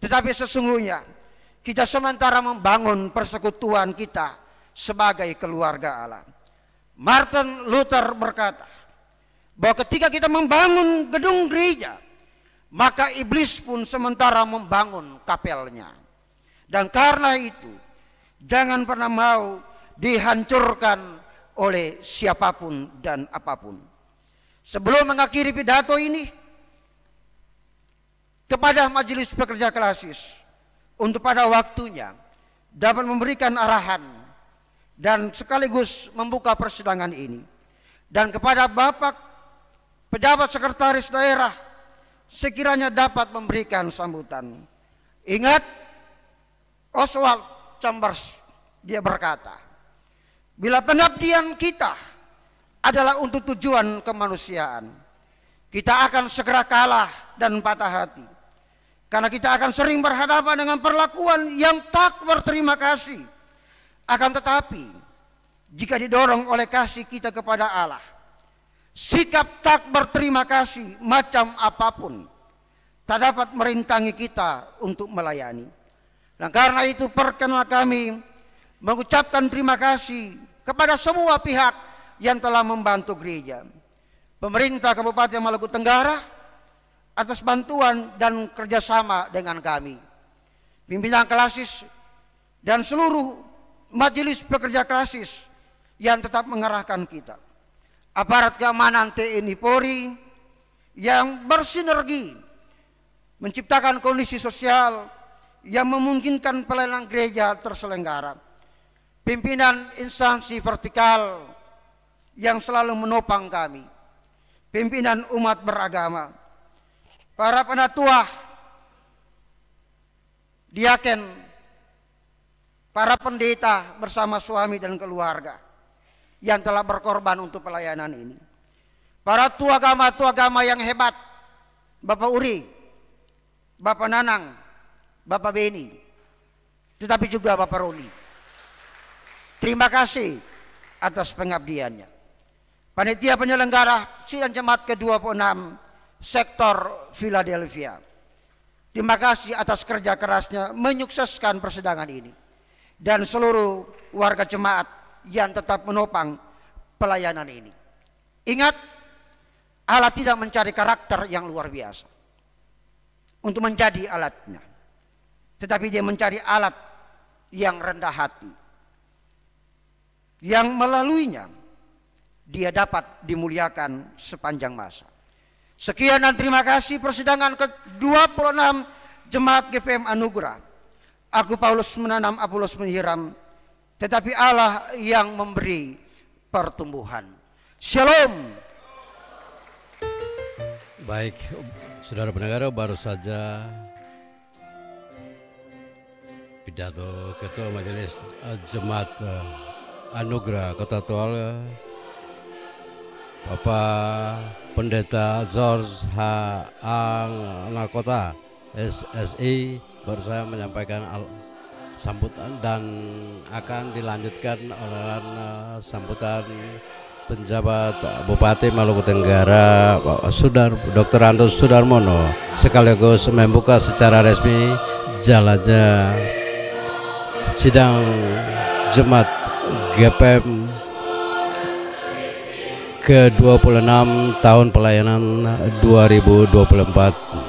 Speaker 5: tetapi sesungguhnya kita sementara membangun persekutuan kita sebagai keluarga Allah. Martin Luther berkata bahwa ketika kita membangun gedung gereja, maka iblis pun sementara membangun kapelnya. Dan karena itu, jangan pernah mau dihancurkan oleh siapapun dan apapun. Sebelum mengakhiri pidato ini, kepada majelis pekerja klasis untuk pada waktunya dapat memberikan arahan dan sekaligus membuka persidangan ini. Dan kepada Bapak pejabat sekretaris daerah sekiranya dapat memberikan sambutan. Ingat Oswald Chambers, dia berkata, bila pengabdian kita adalah untuk tujuan kemanusiaan, kita akan segera kalah dan patah hati. Karena kita akan sering berhadapan dengan perlakuan yang tak berterima kasih. Akan tetapi, jika didorong oleh kasih kita kepada Allah, sikap tak berterima kasih macam apapun tak dapat merintangi kita untuk melayani. Dan karena itu perkenal kami mengucapkan terima kasih kepada semua pihak yang telah membantu gereja. Pemerintah Kabupaten Maluku Tenggara atas bantuan dan kerjasama dengan kami, pimpinan klasis dan seluruh majelis pekerja klasis yang tetap mengarahkan kita, aparat keamanan TNI Polri yang bersinergi menciptakan kondisi sosial yang memungkinkan pelayanan gereja terselenggara, pimpinan instansi vertikal yang selalu menopang kami, pimpinan umat beragama, para penatua, diaken, para pendeta bersama suami dan keluarga yang telah berkorban untuk pelayanan ini. Para tua agama yang hebat, Bapak Uri, Bapak Nanang, Bapak Beni, tetapi juga Bapak Roli. Terima kasih atas pengabdiannya. Panitia penyelenggara sidang Jemaat ke-26 sektor Philadelphia, terima kasih atas kerja kerasnya menyukseskan persidangan ini, dan seluruh warga jemaat yang tetap menopang pelayanan ini. Ingat, Allah tidak mencari karakter yang luar biasa untuk menjadi alatnya, tetapi dia mencari alat yang rendah hati, yang melaluinya dia dapat dimuliakan sepanjang masa. Sekian dan terima kasih persidangan ke-26 Jemaat GPM Anugerah. Aku Paulus menanam, Apolos menyiram, tetapi Allah yang memberi pertumbuhan. Shalom.
Speaker 1: Baik, saudara pendengar, baru saja pidato Ketua Majelis Jemaat Anugerah Kota Tual, Bapak Pendeta George H. Anakota SSI baru saya menyampaikan sambutan, dan akan dilanjutkan oleh sambutan penjabat Bupati Maluku Tenggara Pak Dr. Andus Sudarmono, sekaligus membuka secara resmi jalannya sidang Jemaat GPM ke-26 tahun pelayanan 2024.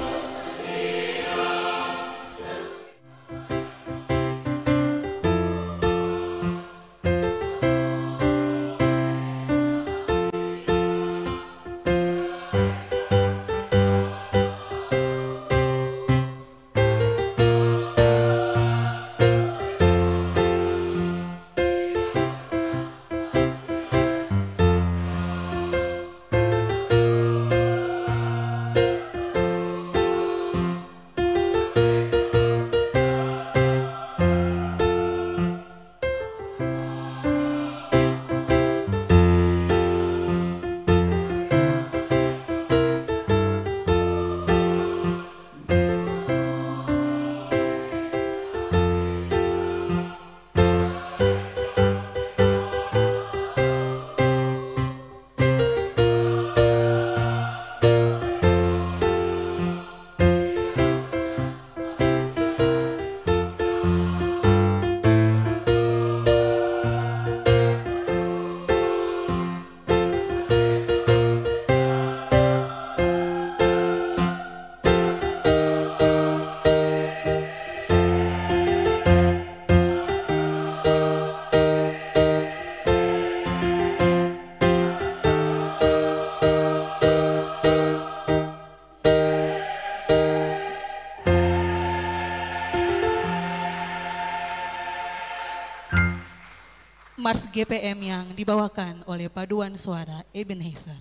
Speaker 2: Mars GPM yang dibawakan oleh paduan suara Ebenezer.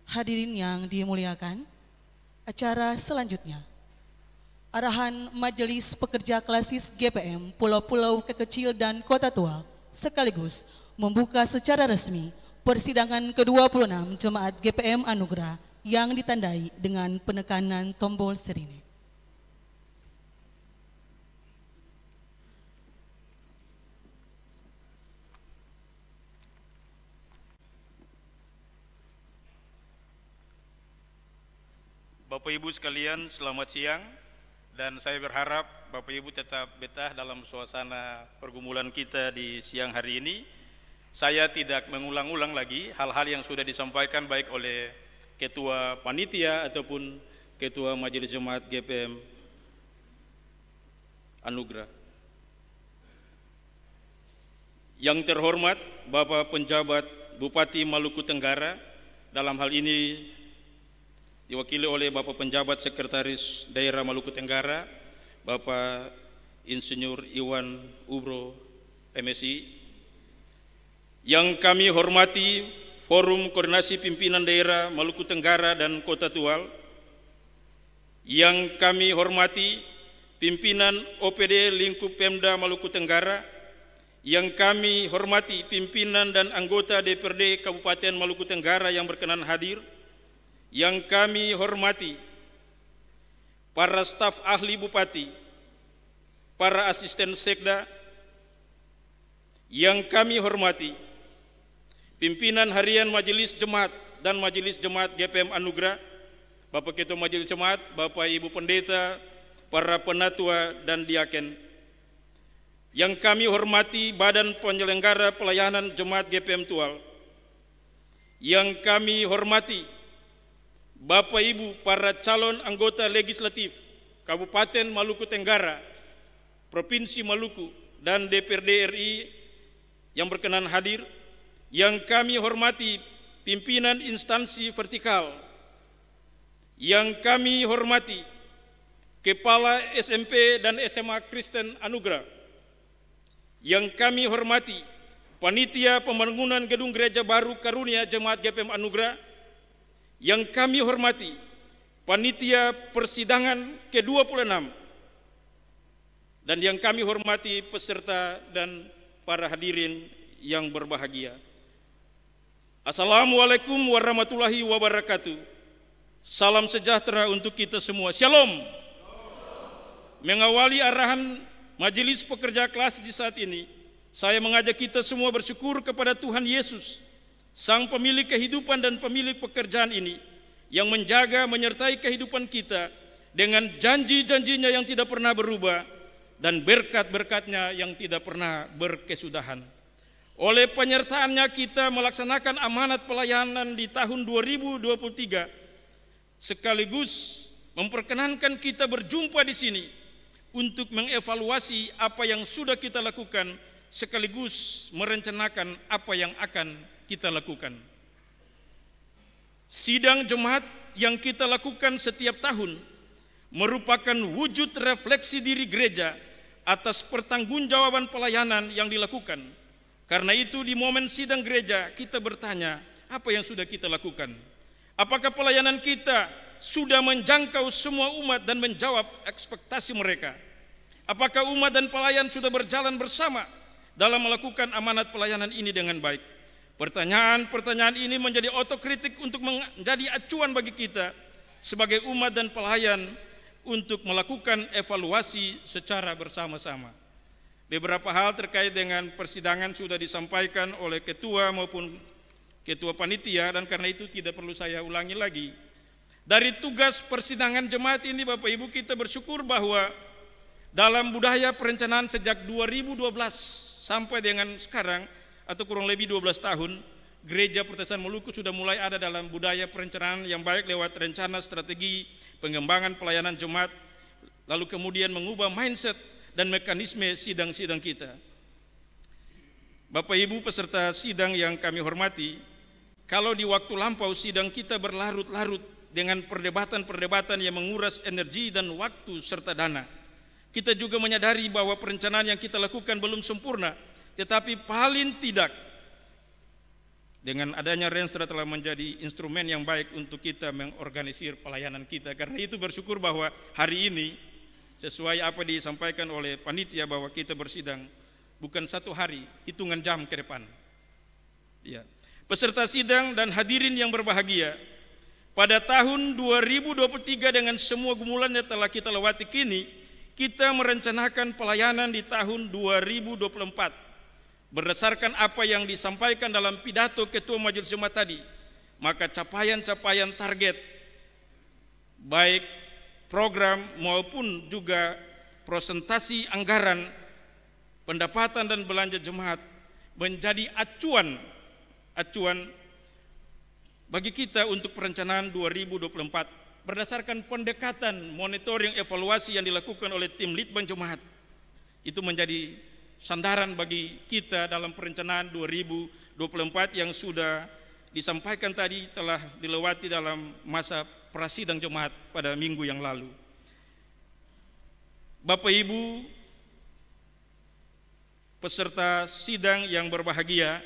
Speaker 2: Hadirin yang dimuliakan, acara selanjutnya, arahan Majelis Pekerja Klasis GPM Pulau-Pulau Kekecil dan Kota Tua sekaligus membuka secara resmi persidangan ke-26 Jemaat GPM Anugerah yang ditandai dengan penekanan tombol sirine.
Speaker 3: Bapak Ibu sekalian, selamat siang, dan saya berharap Bapak Ibu tetap betah dalam suasana pergumulan kita di siang hari ini. Saya tidak mengulang-ulang lagi hal-hal yang sudah disampaikan baik oleh Ketua Panitia ataupun Ketua Majelis Jemaat GPM Anugerah. Yang terhormat Bapak Penjabat Bupati Maluku Tenggara, dalam hal ini diwakili oleh Bapak Penjabat Sekretaris Daerah Maluku Tenggara, Bapak Insinyur Iwan Ubro, MSI. Yang kami hormati Forum Koordinasi Pimpinan Daerah Maluku Tenggara dan Kota Tual. Yang kami hormati pimpinan OPD Lingkup Pemda Maluku Tenggara. Yang kami hormati pimpinan dan anggota DPRD Kabupaten Maluku Tenggara yang berkenan hadir. Yang kami hormati para staf ahli Bupati, para asisten sekda. Yang kami hormati pimpinan harian Majelis Jemaat dan Majelis Jemaat GPM Anugerah, Bapak Ketua Majelis Jemaat, Bapak Ibu Pendeta, para penatua dan diaken. Yang kami hormati Badan Penyelenggara Pelayanan Jemaat GPM Tual. Yang kami hormati Bapak Ibu para calon anggota legislatif Kabupaten Maluku Tenggara, Provinsi Maluku, dan DPRD RI yang berkenan hadir. Yang kami hormati pimpinan instansi vertikal. Yang kami hormati Kepala SMP dan SMA Kristen Anugerah. Yang kami hormati Panitia Pembangunan Gedung Gereja Baru Karunia Jemaat GPM Anugerah. Yang kami hormati Panitia Persidangan ke-26, dan yang kami hormati peserta dan para hadirin yang berbahagia. Assalamualaikum warahmatullahi wabarakatuh. Salam sejahtera untuk kita semua. Shalom. Mengawali arahan Majelis Pekerja Kelas di saat ini, saya mengajak kita semua bersyukur kepada Tuhan Yesus, Sang pemilik kehidupan dan pemilik pekerjaan ini, yang menjaga menyertai kehidupan kita dengan janji-janjinya yang tidak pernah berubah dan berkat-berkatnya yang tidak pernah berkesudahan. Oleh penyertaannya kita melaksanakan amanat pelayanan di tahun 2023, sekaligus memperkenankan kita berjumpa di sini untuk mengevaluasi apa yang sudah kita lakukan, sekaligus merencanakan apa yang akan kita lakukan. Sidang jemaat yang kita lakukan setiap tahun merupakan wujud refleksi diri gereja atas pertanggungjawaban pelayanan yang dilakukan. Karena itu di momen sidang gereja kita bertanya, apa yang sudah kita lakukan? Apakah pelayanan kita sudah menjangkau semua umat dan menjawab ekspektasi mereka? Apakah umat dan pelayan sudah berjalan bersama dalam melakukan amanat pelayanan ini dengan baik? Pertanyaan-pertanyaan ini menjadi otokritik untuk menjadi acuan bagi kita sebagai umat dan pelayan untuk melakukan evaluasi secara bersama-sama. Beberapa hal terkait dengan persidangan sudah disampaikan oleh ketua maupun ketua panitia, dan karena itu tidak perlu saya ulangi lagi. Dari tugas persidangan jemaat ini, Bapak Ibu, kita bersyukur bahwa dalam budaya perencanaan sejak 2012 sampai dengan sekarang, atau kurang lebih 12 tahun, Gereja Protestan Maluku sudah mulai ada dalam budaya perencanaan yang baik lewat rencana strategi pengembangan pelayanan jemaat, lalu kemudian mengubah mindset dan mekanisme sidang-sidang kita. Bapak Ibu peserta sidang yang kami hormati, kalau di waktu lampau sidang kita berlarut-larut dengan perdebatan-perdebatan yang menguras energi dan waktu serta dana. Kita juga menyadari bahwa perencanaan yang kita lakukan belum sempurna, tetapi paling tidak dengan adanya Renstra telah menjadi instrumen yang baik untuk kita mengorganisir pelayanan kita. Karena itu bersyukur bahwa hari ini sesuai apa disampaikan oleh panitia bahwa kita bersidang bukan 1 hari, hitungan jam ke depan. Ya. Peserta sidang dan hadirin yang berbahagia, pada tahun 2023 dengan semua gumulannya telah kita lewati kini, kita merencanakan pelayanan di tahun 2024. Berdasarkan apa yang disampaikan dalam pidato Ketua Majelis Jemaat tadi, maka capaian-capaian target baik program maupun juga presentasi anggaran, pendapatan dan belanja jemaat menjadi acuan bagi kita untuk perencanaan 2024 berdasarkan pendekatan monitoring evaluasi yang dilakukan oleh tim Litbang Jemaat. Itu menjadi sandaran bagi kita dalam perencanaan 2024 yang sudah disampaikan tadi telah dilewati dalam masa prasidang jemaat pada minggu yang lalu. Bapak Ibu peserta sidang yang berbahagia,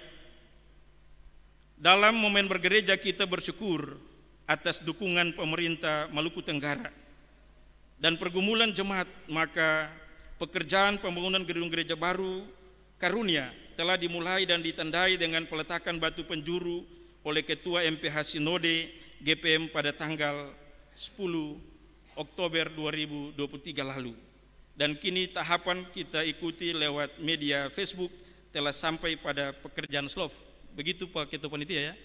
Speaker 3: dalam momen bergereja kita bersyukur atas dukungan pemerintah Maluku Tenggara dan pergumulan jemaat, maka pekerjaan pembangunan gedung gereja baru Karunia telah dimulai dan ditandai dengan peletakan batu penjuru oleh Ketua MPH Sinode GPM pada tanggal 10 Oktober 2023 lalu. Dan kini tahapan kita ikuti lewat media Facebook telah sampai pada pekerjaan slop. Begitu Pak Ketua Panitia ya?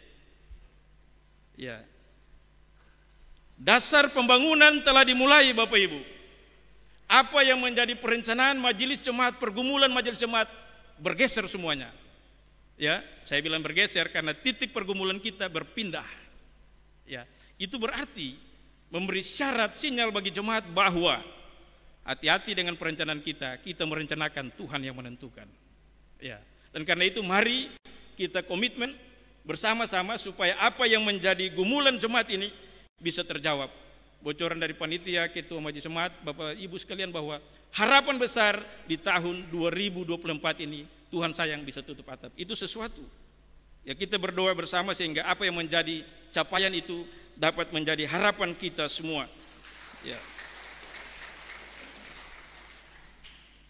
Speaker 3: Ya. Dasar pembangunan telah dimulai Bapak Ibu. Apa yang menjadi perencanaan majelis jemaat, pergumulan majelis jemaat bergeser semuanya. Ya, saya bilang bergeser karena titik pergumulan kita berpindah. Ya, itu berarti memberi syarat sinyal bagi jemaat bahwa hati-hati dengan perencanaan kita merencanakan Tuhan yang menentukan. Ya, dan karena itu mari kita komitmen bersama-sama supaya apa yang menjadi gumulan jemaat ini bisa terjawab. Bocoran dari panitia, Ketua Majelis Jemaat, Bapak Ibu sekalian bahwa harapan besar di tahun 2024 ini Tuhan sayang bisa tutup atap. Itu sesuatu. Ya kita berdoa bersama sehingga apa yang menjadi capaian itu dapat menjadi harapan kita semua. Ya.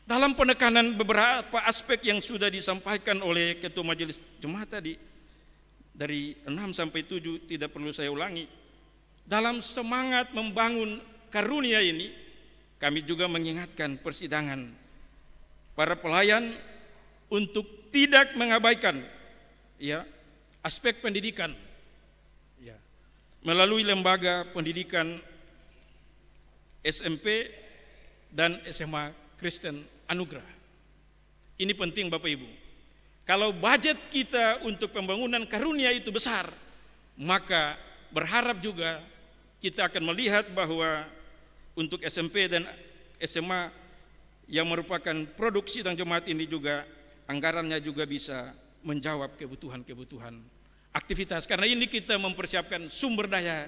Speaker 3: Dalam penekanan beberapa aspek yang sudah disampaikan oleh Ketua Majelis Jemaat tadi dari 6 sampai 7 tidak perlu saya ulangi. Dalam semangat membangun karunia ini, kami juga mengingatkan persidangan para pelayan untuk tidak mengabaikan ya aspek pendidikan ya, melalui lembaga pendidikan SMP dan SMA Kristen Anugerah. Ini penting Bapak Ibu. Kalau budget kita untuk pembangunan karunia itu besar, maka berharap juga kita akan melihat bahwa untuk SMP dan SMA yang merupakan produksi dan jemaat ini juga anggarannya juga bisa menjawab kebutuhan-kebutuhan aktivitas. Karena ini kita mempersiapkan sumber daya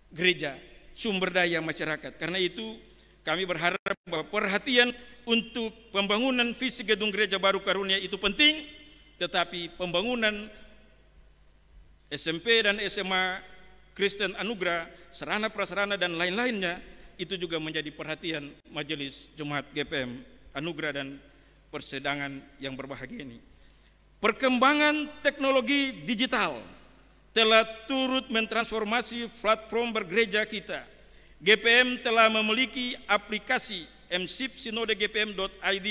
Speaker 3: gereja, sumber daya masyarakat. Karena itu kami berharap bahwa perhatian untuk pembangunan fisik gedung gereja baru Karunia itu penting, tetapi pembangunan SMP dan SMA Kristen Anugerah, sarana prasarana dan lain-lainnya itu juga menjadi perhatian Majelis Jemaat GPM Anugerah dan persidangan yang berbahagia ini. Perkembangan teknologi digital telah turut mentransformasi platform bergereja kita. GPM telah memiliki aplikasi msip-sinode-gpm.id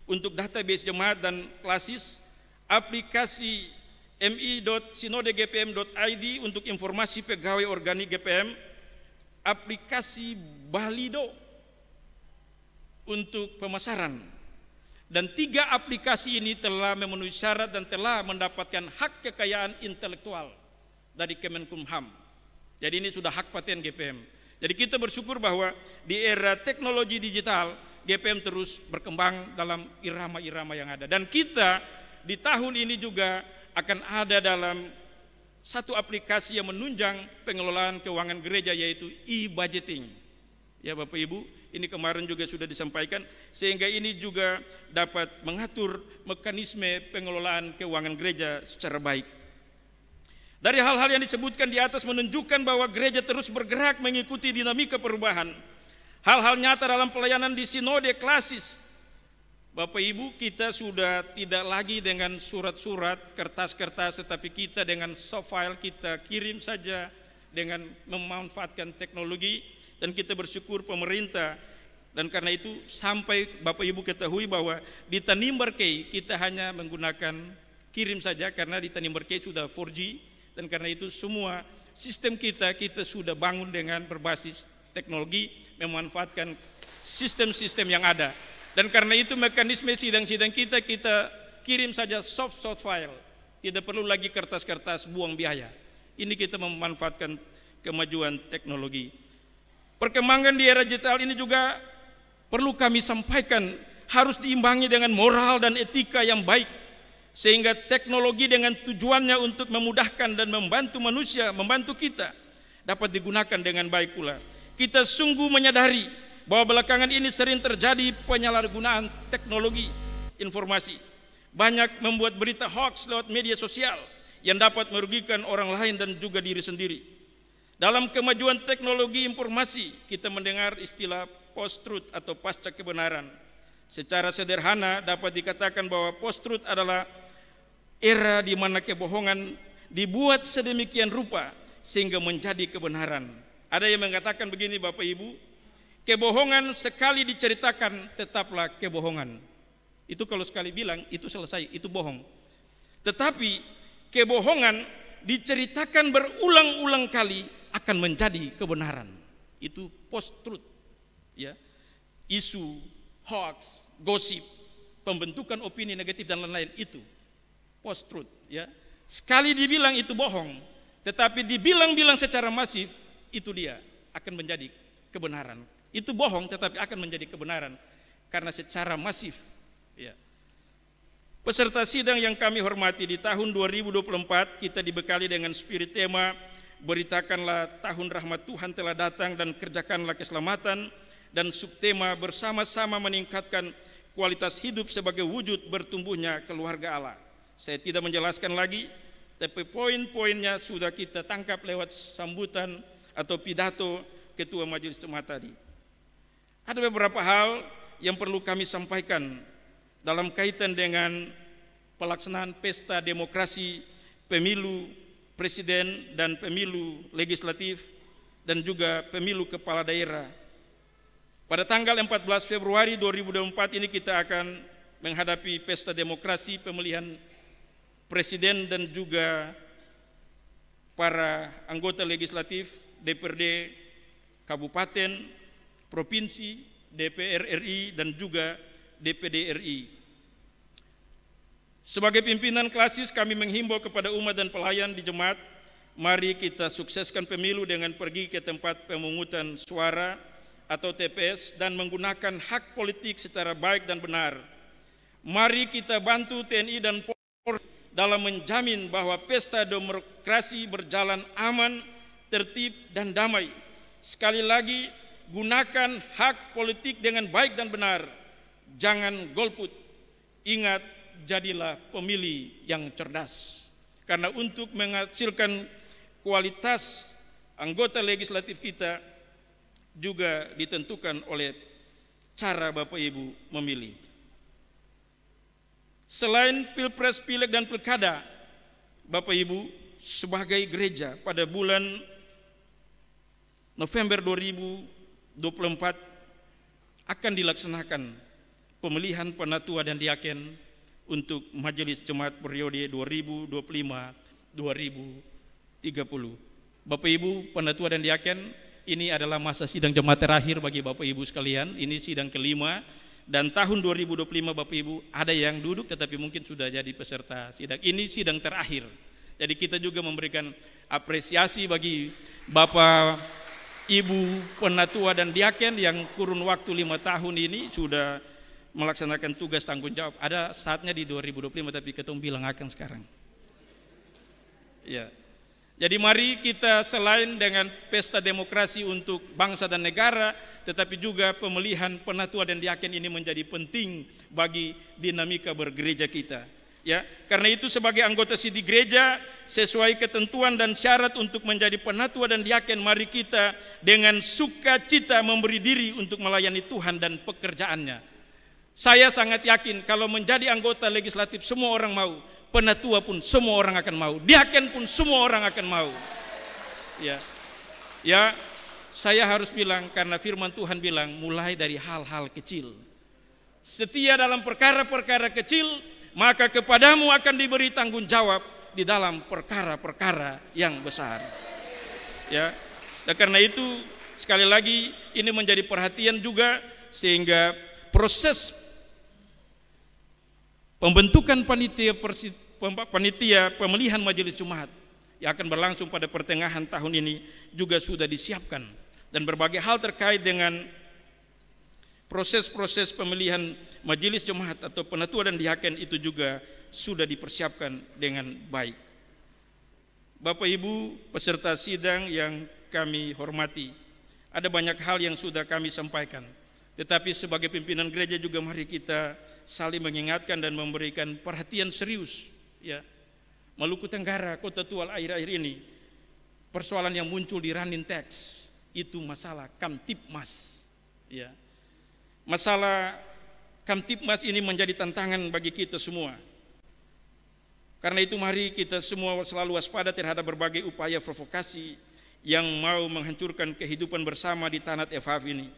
Speaker 3: untuk database jemaat dan klasis, aplikasi mi.sinodegpm.id untuk informasi pegawai organik GPM, aplikasi Balido untuk pemasaran, dan 3 aplikasi ini telah memenuhi syarat dan telah mendapatkan hak kekayaan intelektual dari Kemenkumham. Jadi ini sudah hak paten GPM. Jadi kita bersyukur bahwa di era teknologi digital GPM terus berkembang dalam irama-irama yang ada, dan kita di tahun ini juga akan ada dalam satu aplikasi yang menunjang pengelolaan keuangan gereja, yaitu e-budgeting. Ya Bapak Ibu, ini kemarin juga sudah disampaikan, sehingga ini juga dapat mengatur mekanisme pengelolaan keuangan gereja secara baik. Dari hal-hal yang disebutkan di atas menunjukkan bahwa gereja terus bergerak mengikuti dinamika perubahan. Hal-hal nyata dalam pelayanan di sinode klasis. Bapak Ibu, kita sudah tidak lagi dengan surat-surat, kertas-kertas, tetapi kita dengan soft file, kita kirim saja dengan memanfaatkan teknologi, dan kita bersyukur pemerintah. Dan karena itu sampai Bapak Ibu ketahui bahwa di Tanimbar Key kita hanya menggunakan kirim saja, karena di Tanimbar Key sudah 4G, dan karena itu semua sistem kita sudah bangun dengan berbasis teknologi, memanfaatkan sistem-sistem yang ada. Dan karena itu mekanisme sidang-sidang kita kirim saja soft file, tidak perlu lagi kertas-kertas, buang biaya. Ini kita memanfaatkan kemajuan teknologi. Perkembangan di era digital ini juga perlu kami sampaikan, harus diimbangi dengan moral dan etika yang baik, sehingga teknologi dengan tujuannya untuk memudahkan dan membantu manusia, membantu kita, dapat digunakan dengan baik pula. Kita sungguh menyadari bahwa belakangan ini sering terjadi penyalahgunaan teknologi informasi. Banyak membuat berita hoax lewat media sosial yang dapat merugikan orang lain dan juga diri sendiri. Dalam kemajuan teknologi informasi, kita mendengar istilah post-truth atau pasca kebenaran. Secara sederhana dapat dikatakan bahwa post-truth adalah era di mana kebohongan dibuat sedemikian rupa sehingga menjadi kebenaran. Ada yang mengatakan begini Bapak Ibu, kebohongan sekali diceritakan tetaplah kebohongan. Itu kalau sekali bilang itu selesai, itu bohong. Tetapi kebohongan diceritakan berulang-ulang kali akan menjadi kebenaran. Itu post-truth. Ya. Isu, hoax, gosip, pembentukan opini negatif dan lain-lain, itu post-truth. Ya. Sekali dibilang itu bohong, tetapi dibilang-bilang secara masif, itu dia akan menjadi kebenaran. Itu bohong tetapi akan menjadi kebenaran karena secara masif. Ya. Peserta sidang yang kami hormati, di tahun 2024 kita dibekali dengan spirit tema beritakanlah tahun rahmat Tuhan telah datang dan kerjakanlah keselamatan, dan subtema bersama-sama meningkatkan kualitas hidup sebagai wujud bertumbuhnya keluarga Allah. Saya tidak menjelaskan lagi, tapi poin-poinnya sudah kita tangkap lewat sambutan atau pidato Ketua Majelis Jemaat tadi. Ada beberapa hal yang perlu kami sampaikan dalam kaitan dengan pelaksanaan pesta demokrasi, pemilu presiden dan pemilu legislatif, dan juga pemilu kepala daerah. Pada tanggal 14 Februari 2024 ini kita akan menghadapi pesta demokrasi, pemilihan presiden dan juga para anggota legislatif, DPRD, kabupaten, provinsi, DPR RI, dan juga DPD RI. Sebagai pimpinan klasis, kami menghimbau kepada umat dan pelayan di jemaat, mari kita sukseskan pemilu dengan pergi ke tempat pemungutan suara atau TPS dan menggunakan hak politik secara baik dan benar. Mari kita bantu TNI dan Polri dalam menjamin bahwa pesta demokrasi berjalan aman, tertib, dan damai. Sekali lagi, gunakan hak politik dengan baik dan benar. Jangan golput. Ingat, jadilah pemilih yang cerdas. Karena untuk menghasilkan kualitas anggota legislatif kita juga ditentukan oleh cara Bapak Ibu memilih. Selain Pilpres, Pileg, dan Pilkada, Bapak Ibu, sebagai gereja pada bulan November 2024 akan dilaksanakan pemilihan penatua dan diaken untuk Majelis Jemaat periode 2025-2030. Bapak Ibu, penatua dan diaken, ini adalah masa sidang jemaat terakhir bagi Bapak Ibu sekalian. Ini sidang kelima, dan tahun 2025 Bapak Ibu ada yang duduk tetapi mungkin sudah jadi peserta sidang. Ini sidang terakhir. Jadi kita juga memberikan apresiasi bagi Bapak Ibu penatua dan diaken yang kurun waktu 5 tahun ini sudah melaksanakan tugas tanggung jawab. Ada saatnya di 2025 tapi ketemu bilang akan sekarang. Ya. Jadi mari kita selain dengan pesta demokrasi untuk bangsa dan negara, tetapi juga pemilihan penatua dan diaken ini menjadi penting bagi dinamika bergereja kita. Ya, karena itu sebagai anggota sidi gereja sesuai ketentuan dan syarat untuk menjadi penatua dan diaken, mari kita dengan sukacita memberi diri untuk melayani Tuhan dan pekerjaannya. Saya sangat yakin kalau menjadi anggota legislatif semua orang mau, penatua pun semua orang akan mau, diaken pun semua orang akan mau. Ya, saya harus bilang karena firman Tuhan bilang mulai dari hal-hal kecil. Setia dalam perkara-perkara kecil, maka kepadamu akan diberi tanggung jawab di dalam perkara-perkara yang besar. Ya, dan karena itu sekali lagi ini menjadi perhatian juga sehingga proses pembentukan panitia pemilihan majelis Jumat yang akan berlangsung pada pertengahan tahun ini juga sudah disiapkan, dan berbagai hal terkait dengan proses-proses pemilihan majelis jemaat atau penatua dan diaken itu juga sudah dipersiapkan dengan baik. Bapak Ibu peserta sidang yang kami hormati, ada banyak hal yang sudah kami sampaikan, tetapi sebagai pimpinan gereja juga mari kita saling mengingatkan dan memberikan perhatian serius. Ya, Maluku Tenggara, Kota Tual akhir-akhir ini, persoalan yang muncul di running text itu masalah Kamtipmas. Ya, masalah Kamtipmas ini menjadi tantangan bagi kita semua. Karena itu mari kita semua selalu waspada terhadap berbagai upaya provokasi yang mau menghancurkan kehidupan bersama di tanah FHF ini.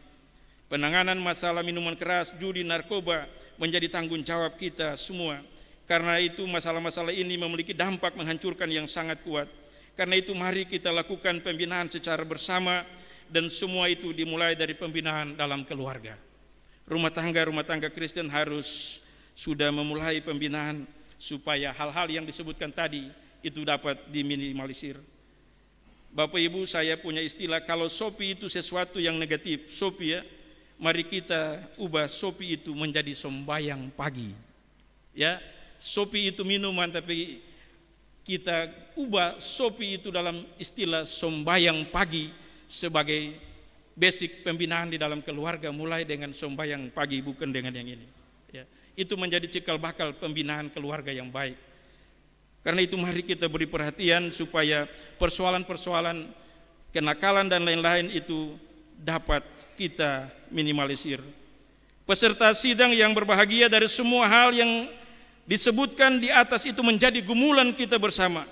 Speaker 3: Penanganan masalah minuman keras, judi, narkoba menjadi tanggung jawab kita semua. Karena itu masalah-masalah ini memiliki dampak menghancurkan yang sangat kuat. Karena itu mari kita lakukan pembinaan secara bersama, dan semua itu dimulai dari pembinaan dalam keluarga. Rumah tangga Kristen harus sudah memulai pembinaan supaya hal-hal yang disebutkan tadi itu dapat diminimalisir. Bapak Ibu, saya punya istilah, kalau sopi itu sesuatu yang negatif, sopi ya, mari kita ubah sopi itu menjadi sembayang pagi. Ya, sopi itu minuman, tapi kita ubah sopi itu dalam istilah sembayang pagi sebagai basic pembinaan di dalam keluarga, mulai dengan sembayang pagi, bukan dengan yang ini. Ya, itu menjadi cikal bakal pembinaan keluarga yang baik. Karena itu mari kita beri perhatian supaya persoalan-persoalan kenakalan dan lain-lain itu dapat kita minimalisir. Peserta sidang yang berbahagia, dari semua hal yang disebutkan di atas itu menjadi gumulan kita bersama.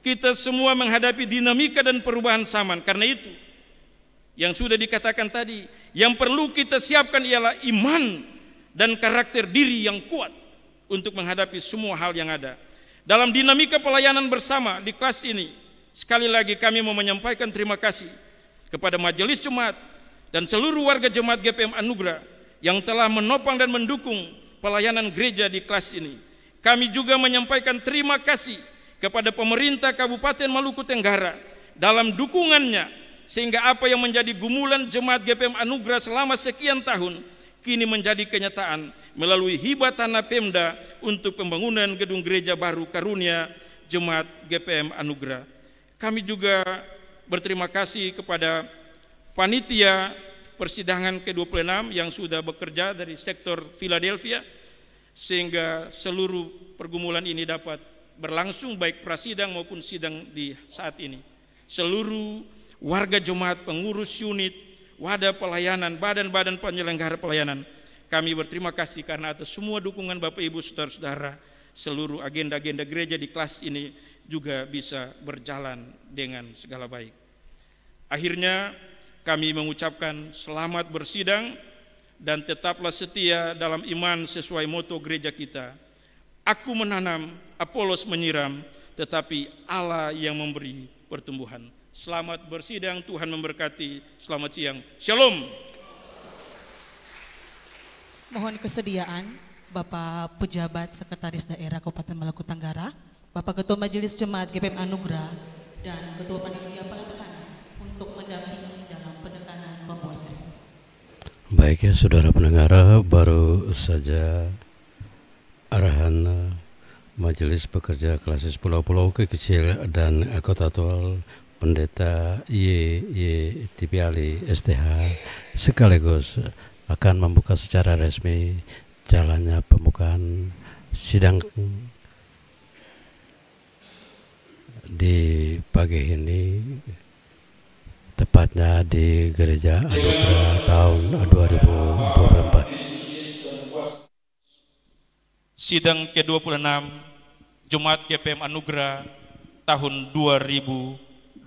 Speaker 3: Kita semua menghadapi dinamika dan perubahan zaman. Karena itu yang sudah dikatakan tadi, yang perlu kita siapkan ialah iman dan karakter diri yang kuat untuk menghadapi semua hal yang ada. Dalam dinamika pelayanan bersama di kelas ini, sekali lagi kami mau menyampaikan terima kasih kepada Majelis Jemaat dan seluruh warga Jemaat GPM Anugerah yang telah menopang dan mendukung pelayanan gereja di kelas ini. Kami juga menyampaikan terima kasih kepada pemerintah Kabupaten Maluku Tenggara dalam dukungannya, sehingga apa yang menjadi gumulan Jemaat GPM Anugerah selama sekian tahun kini menjadi kenyataan melalui hibah tanah Pemda untuk pembangunan gedung gereja baru karunia Jemaat GPM Anugerah. Kami juga berterima kasih kepada panitia persidangan ke-26 yang sudah bekerja dari sektor Philadelphia, sehingga seluruh pergumulan ini dapat berlangsung baik prasidang maupun sidang di saat ini. Seluruh warga jemaat, pengurus unit, wadah pelayanan, badan-badan penyelenggara pelayanan, kami berterima kasih karena atas semua dukungan Bapak Ibu saudara-saudara. Seluruh agenda-agenda gereja di kelas ini juga bisa berjalan dengan segala baik. Akhirnya kami mengucapkan selamat bersidang dan tetaplah setia dalam iman sesuai moto gereja kita. Aku menanam, Apolos menyiram, tetapi Allah yang memberi pertumbuhan. Selamat bersidang, Tuhan memberkati. Selamat siang. Shalom.
Speaker 2: Mohon kesediaan Bapak Pejabat Sekretaris Daerah Kabupaten Maluku Tenggara, Bapak Ketua Majelis Jemaat GPM Anugerah, dan Ketua Panitia Pelaksana untuk mendampingi dalam penekanan pembuasan.
Speaker 1: Baik ya saudara pendengar, baru saja arahan Majelis Pekerja Klasis Pulau-Pulau Kecil dan Kota Tual Pendeta Y. Tipiali STH sekaligus akan membuka secara resmi jalannya pembukaan sidang di pagi ini, tepatnya di Gereja Anugerah tahun 2024.
Speaker 3: Sidang ke-26 Jemaat GPM Anugerah tahun 2024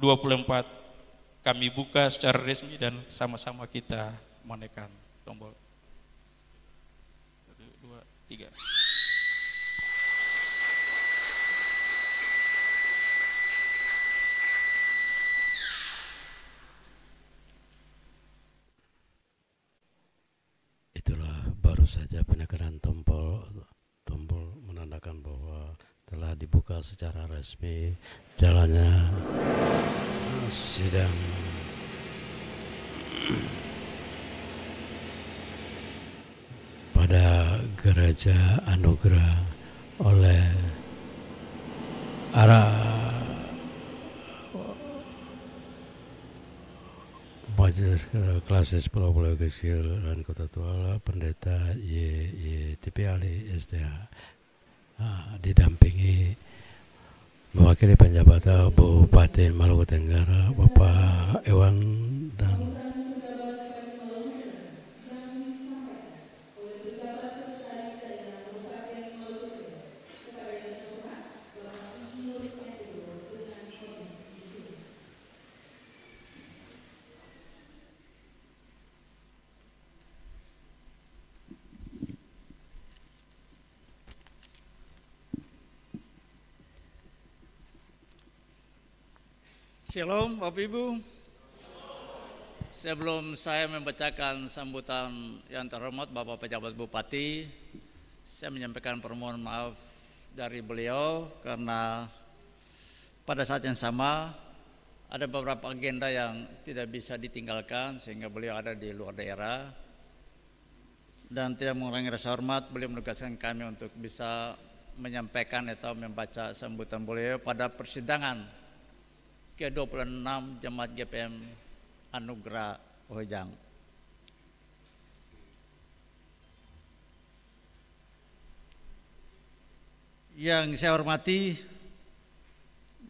Speaker 3: kami buka secara resmi dan sama-sama kita menekan tombol 1, 2, 3.
Speaker 1: Itulah baru saja penekanan tombol menandakan bahwa telah dibuka secara resmi jalannya sidang pada Gereja Anugerah oleh Majelis Klasis Pulau-Pulau Kecil dan Kota Tual Pendeta Y. Tipiali STH didampingi mewakili penjabat Bupati Maluku Tenggara Bapak Ewan dan
Speaker 6: Shalom Bapak Ibu. Sebelum saya membacakan sambutan yang terhormat Bapak Pejabat Bupati, saya menyampaikan permohonan maaf dari beliau karena pada saat yang sama ada beberapa agenda yang tidak bisa ditinggalkan sehingga beliau ada di luar daerah, dan tidak mengurangi rasa hormat beliau menugaskan kami untuk bisa menyampaikan atau membaca sambutan beliau pada persidangan ke-26 Jemaat GPM Anugerah Ohijang. Yang saya hormati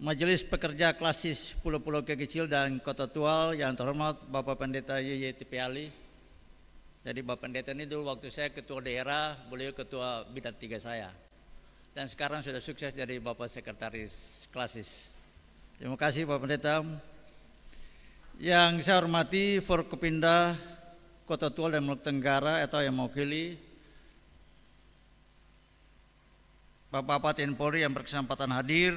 Speaker 6: Majelis Pekerja Klasis Pulau-Pulau Kecil dan Kota Tual yang terhormat Bapak Pendeta Y. Tipiali. Jadi Bapak Pendeta ini dulu waktu saya ketua daerah, beliau ketua bidang 3 saya. Dan sekarang sudah sukses jadi Bapak Sekretaris Klasis. Terima kasih Bapak Pendeta. Yang saya hormati Forkopimda Kota Tual dan Maluku Tenggara atau yang mewakili Bapak-Bapak TNI Polri yang berkesempatan hadir.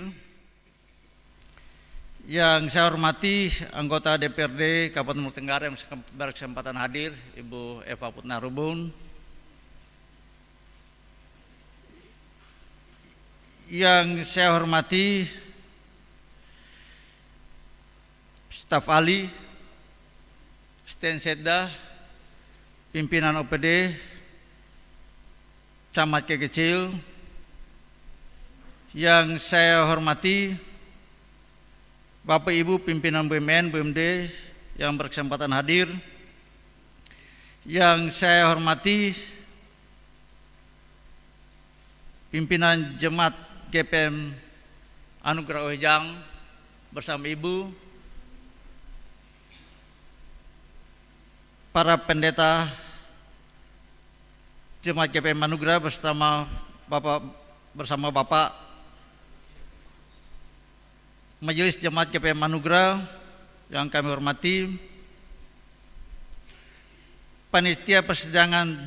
Speaker 6: Yang saya hormati anggota DPRD Kabupaten Maluku Tenggara yang berkesempatan hadir, Ibu Eva Putnarubun. Yang saya hormati staf ahli, Stensetda, pimpinan OPD, Camat Kecil. Yang saya hormati Bapak Ibu pimpinan BUMN, BUMD yang berkesempatan hadir. Yang saya hormati pimpinan Jemaat GPM Anugerah Ohijang bersama Ibu, para pendeta Jemaat GPM Anugerah bersama Bapak Majelis Jemaat GPM Anugerah yang kami hormati, panitia persidangan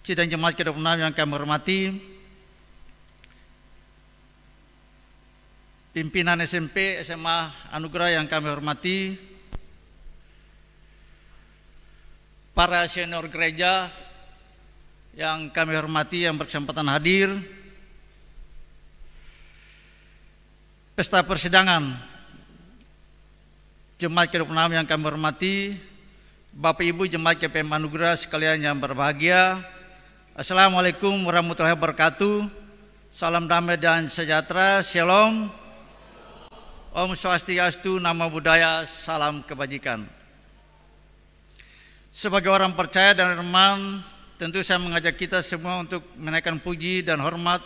Speaker 6: sidang Jemaat ke-26 yang kami hormati, pimpinan SMP SMA Anugerah yang kami hormati, para senior gereja yang kami hormati yang berkesempatan hadir, pesta persidangan Jemaat ke-26 yang kami hormati, Bapak Ibu Jemaat GPM Anugerah sekalian yang berbahagia. Assalamualaikum warahmatullahi wabarakatuh. Salam damai dan sejahtera. Shalom. Om Swastiastu, Namo Buddhaya, salam kebajikan. Sebagai orang percaya dan beriman, tentu saya mengajak kita semua untuk menaikkan puji dan hormat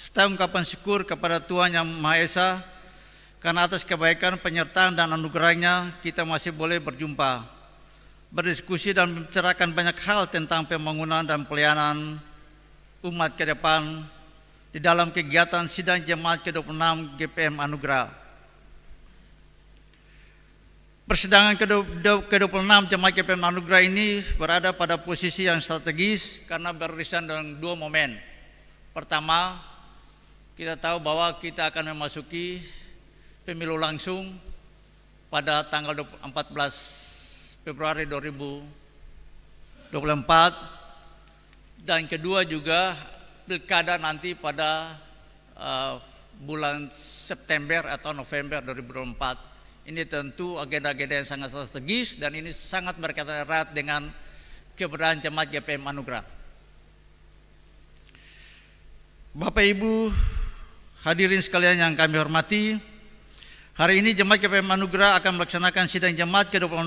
Speaker 6: serta ungkapan syukur kepada Tuhan Yang Maha Esa, karena atas kebaikan, penyertaan dan anugerahnya kita masih boleh berjumpa, berdiskusi dan membicarakan banyak hal tentang pembangunan dan pelayanan umat ke depan di dalam kegiatan Sidang Jemaat ke-26 GPM Anugerah. Persidangan ke-26 Jemaat GPM Anugerah ini berada pada posisi yang strategis karena beririsan dengan dua momen. Pertama, kita tahu bahwa kita akan memasuki pemilu langsung pada tanggal 14 Februari 2024, dan kedua juga pilkada nanti pada bulan September atau November 2024. Ini tentu agenda-agenda yang sangat strategis dan ini sangat berkaitan erat dengan keberadaan Jemaat GPM Anugerah. Bapak Ibu hadirin sekalian yang kami hormati, hari ini Jemaat GPM Anugerah akan melaksanakan Sidang Jemaat ke-26.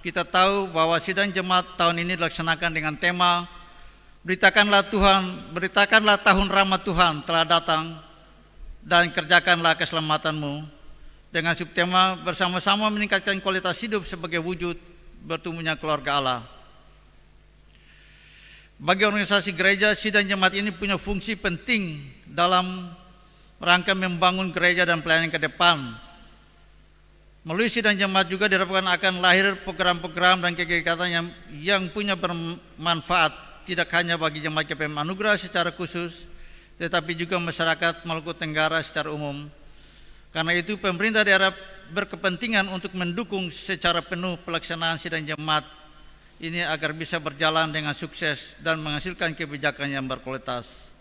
Speaker 6: Kita tahu bahwa Sidang Jemaat tahun ini dilaksanakan dengan tema Beritakanlah Tuhan, beritakanlah tahun rahmat Tuhan telah datang dan kerjakanlah keselamatanmu, dengan subtema bersama-sama meningkatkan kualitas hidup sebagai wujud bertumbuhnya keluarga Allah. Bagi organisasi gereja, Sidang Jemaat ini punya fungsi penting dalam rangka membangun gereja dan pelayanan ke depan. Melalui Sidang Jemaat juga diharapkan akan lahir program-program dan kegiatan yang punya bermanfaat tidak hanya bagi Jemaat GPM Anugerah secara khusus, tetapi juga masyarakat Maluku Tenggara secara umum. Karena itu pemerintah daerah berkepentingan untuk mendukung secara penuh pelaksanaan Sidang Jemaat ini agar bisa berjalan dengan sukses dan menghasilkan kebijakan yang berkualitas.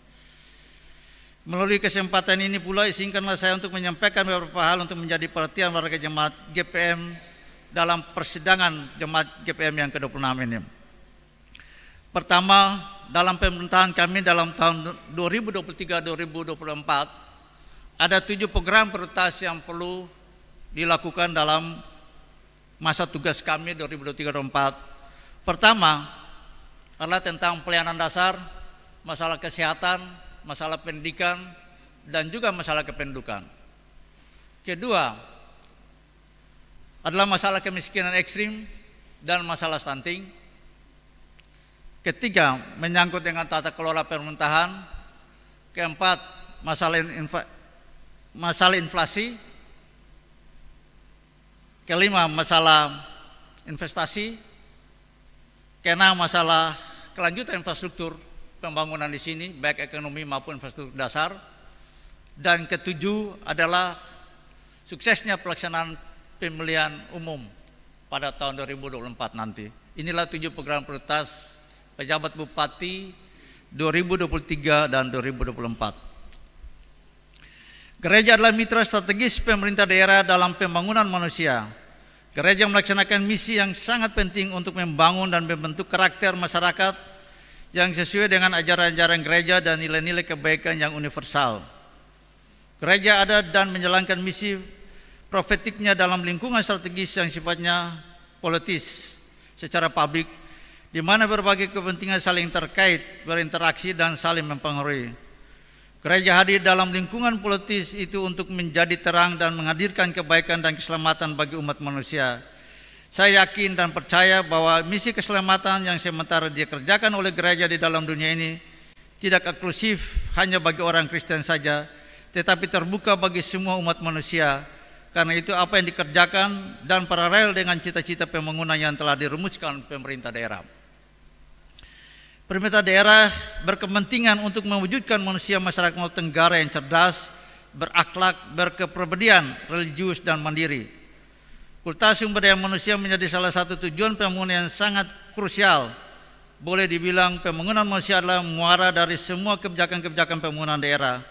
Speaker 6: Melalui kesempatan ini pula izinkanlah saya untuk menyampaikan beberapa hal untuk menjadi perhatian warga Jemaat GPM dalam persidangan Jemaat GPM yang ke-26 ini. Pertama, dalam pemerintahan kami dalam tahun 2023-2024 ada 7 program prioritas yang perlu dilakukan dalam masa tugas kami 2023-2024. Pertama adalah tentang pelayanan dasar, masalah kesehatan, masalah pendidikan, dan juga masalah kependudukan. Kedua adalah masalah kemiskinan ekstrim dan masalah stunting. Ketiga, menyangkut dengan tata kelola pemerintahan. Keempat, masalah inflasi. Kelima, masalah investasi. Keenam, masalah kelanjutan infrastruktur pembangunan di sini, baik ekonomi maupun infrastruktur dasar. Dan ketujuh adalah suksesnya pelaksanaan pemilihan umum pada tahun 2024 nanti. Inilah 7 program prioritas pejabat bupati 2023 dan 2024. Gereja adalah mitra strategis pemerintah daerah dalam pembangunan manusia. Gereja melaksanakan misi yang sangat penting untuk membangun dan membentuk karakter masyarakat yang sesuai dengan ajaran-ajaran gereja dan nilai-nilai kebaikan yang universal. Gereja ada dan menjalankan misi profetiknya dalam lingkungan strategis yang sifatnya politis secara publik, di mana berbagai kepentingan saling terkait, berinteraksi dan saling mempengaruhi. Gereja hadir dalam lingkungan politis itu untuk menjadi terang dan menghadirkan kebaikan dan keselamatan bagi umat manusia. Saya yakin dan percaya bahwa misi keselamatan yang sementara dikerjakan oleh gereja di dalam dunia ini tidak eksklusif hanya bagi orang Kristen saja, tetapi terbuka bagi semua umat manusia. Karena itu apa yang dikerjakan dan paralel dengan cita-cita pembangunan yang telah dirumuskan pemerintah daerah. Pemerintah daerah berkepentingan untuk mewujudkan manusia masyarakat Maluku Tenggara yang cerdas, berakhlak, berkepribadian, religius dan mandiri. Kultivasi sumber daya manusia menjadi salah satu tujuan pembangunan yang sangat krusial. Boleh dibilang pembangunan manusia adalah muara dari semua kebijakan-kebijakan pembangunan daerah.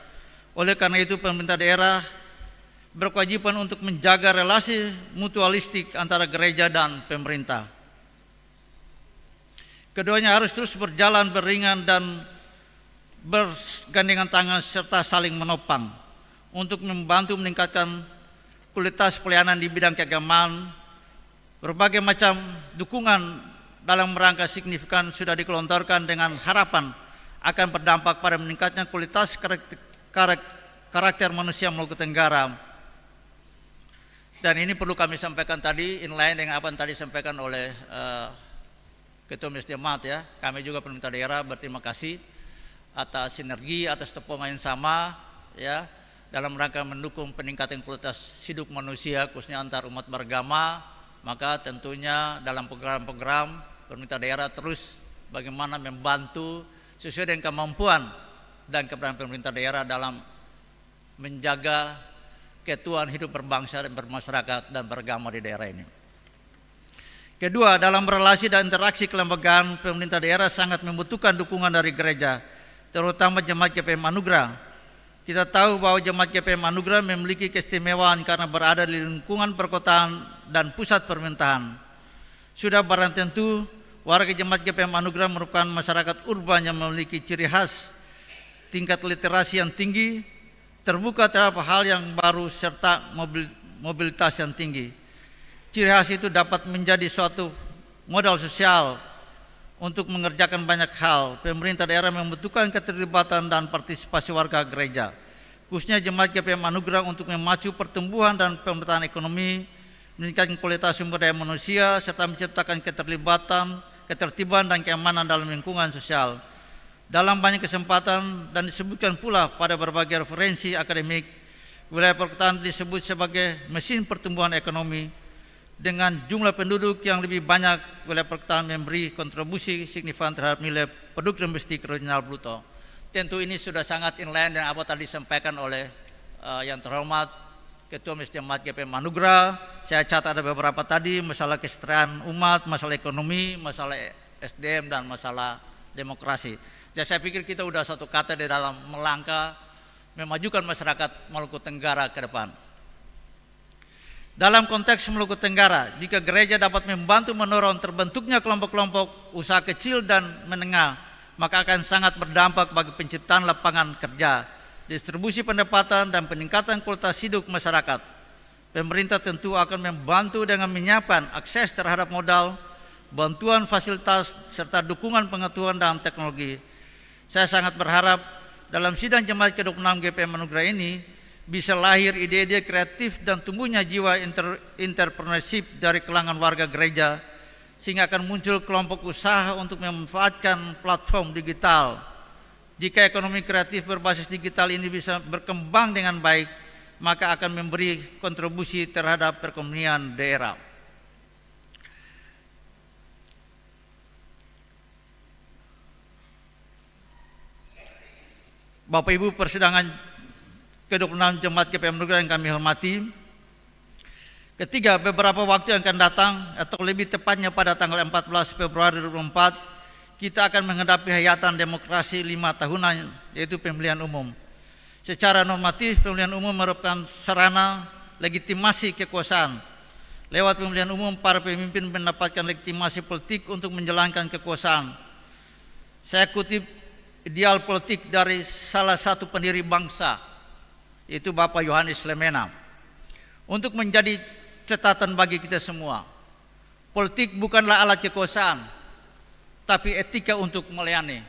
Speaker 6: Oleh karena itu pemerintah daerah berkewajiban untuk menjaga relasi mutualistik antara gereja dan pemerintah. Keduanya harus terus berjalan beriringan dan bergandengan tangan serta saling menopang untuk membantu meningkatkan kualitas pelayanan di bidang keagamaan. Berbagai macam dukungan dalam rangka signifikan sudah dikelontorkan dengan harapan akan berdampak pada meningkatnya kualitas karakter manusia Maluku Tenggara. Dan ini perlu kami sampaikan tadi, inline dengan apa yang tadi disampaikan oleh Ketua Majelis Jemaat ya. Kami juga pemerintah daerah berterima kasih atas sinergi, atas tepungan yang sama ya dalam rangka mendukung peningkatan kualitas hidup manusia khususnya antar umat beragama. Maka tentunya dalam program-program pemerintah daerah terus bagaimana membantu sesuai dengan kemampuan dan keberadaan pemerintah daerah dalam menjaga ketuaan hidup berbangsa dan bermasyarakat dan beragama di daerah ini. Kedua, dalam relasi dan interaksi kelembagaan, pemerintah daerah sangat membutuhkan dukungan dari gereja, terutama Jemaat GPM Anugerah. Kita tahu bahwa Jemaat GPM Anugerah memiliki keistimewaan karena berada di lingkungan perkotaan dan pusat pemerintahan. Sudah barang tentu, warga Jemaat GPM Anugerah merupakan masyarakat urban yang memiliki ciri khas, tingkat literasi yang tinggi, terbuka terhadap hal yang baru, serta mobilitas yang tinggi. Ciri khas itu dapat menjadi suatu modal sosial untuk mengerjakan banyak hal. Pemerintah daerah membutuhkan keterlibatan dan partisipasi warga gereja, khususnya Jemaat GPM Anugerah untuk memacu pertumbuhan dan pemerataan ekonomi, meningkatkan kualitas sumber daya manusia, serta menciptakan keterlibatan, ketertiban dan keamanan dalam lingkungan sosial. Dalam banyak kesempatan dan disebutkan pula pada berbagai referensi akademik, wilayah perkotaan disebut sebagai mesin pertumbuhan ekonomi. Dengan jumlah penduduk yang lebih banyak, wilayah perkotaan memberi kontribusi signifikan terhadap nilai produk domestik regional bruto. Tentu ini sudah sangat inline dengan apa tadi disampaikan oleh yang terhormat Ketua Majelis Jemaat GPM Anugerah. Saya catat ada beberapa tadi, masalah kesejahteraan umat, masalah ekonomi, masalah SDM, dan masalah demokrasi. Jadi saya pikir kita sudah satu kata di dalam melangkah memajukan masyarakat Maluku Tenggara ke depan. Dalam konteks Maluku Tenggara, jika gereja dapat membantu mendorong terbentuknya kelompok-kelompok usaha kecil dan menengah, maka akan sangat berdampak bagi penciptaan lapangan kerja, distribusi pendapatan, dan peningkatan kualitas hidup masyarakat. Pemerintah tentu akan membantu dengan menyiapkan akses terhadap modal, bantuan fasilitas, serta dukungan pengetahuan dan teknologi. Saya sangat berharap dalam sidang Jemaat ke-26 GPM Anugerah ini bisa lahir ide-ide kreatif dan tumbuhnya jiwa entrepreneurship dari kalangan warga gereja, sehingga akan muncul kelompok usaha untuk memanfaatkan platform digital. Jika ekonomi kreatif berbasis digital ini bisa berkembang dengan baik, maka akan memberi kontribusi terhadap perekonomian daerah. Bapak Ibu persidangan ke-26 Jemaat GPM Anugerah yang kami hormati. Ketiga, beberapa waktu yang akan datang, atau lebih tepatnya pada tanggal 14 Februari 2024, kita akan menghadapi hayatan demokrasi 5 tahunan, yaitu pemilihan umum. Secara normatif, pemilihan umum merupakan sarana legitimasi kekuasaan. Lewat pemilihan umum, para pemimpin mendapatkan legitimasi politik untuk menjalankan kekuasaan. Saya kutip ideal politik dari salah satu pendiri bangsa, yaitu Bapak Yohanes Lemena, untuk menjadi catatan bagi kita semua. Politik bukanlah alat kekuasaan, tapi etika untuk melayani.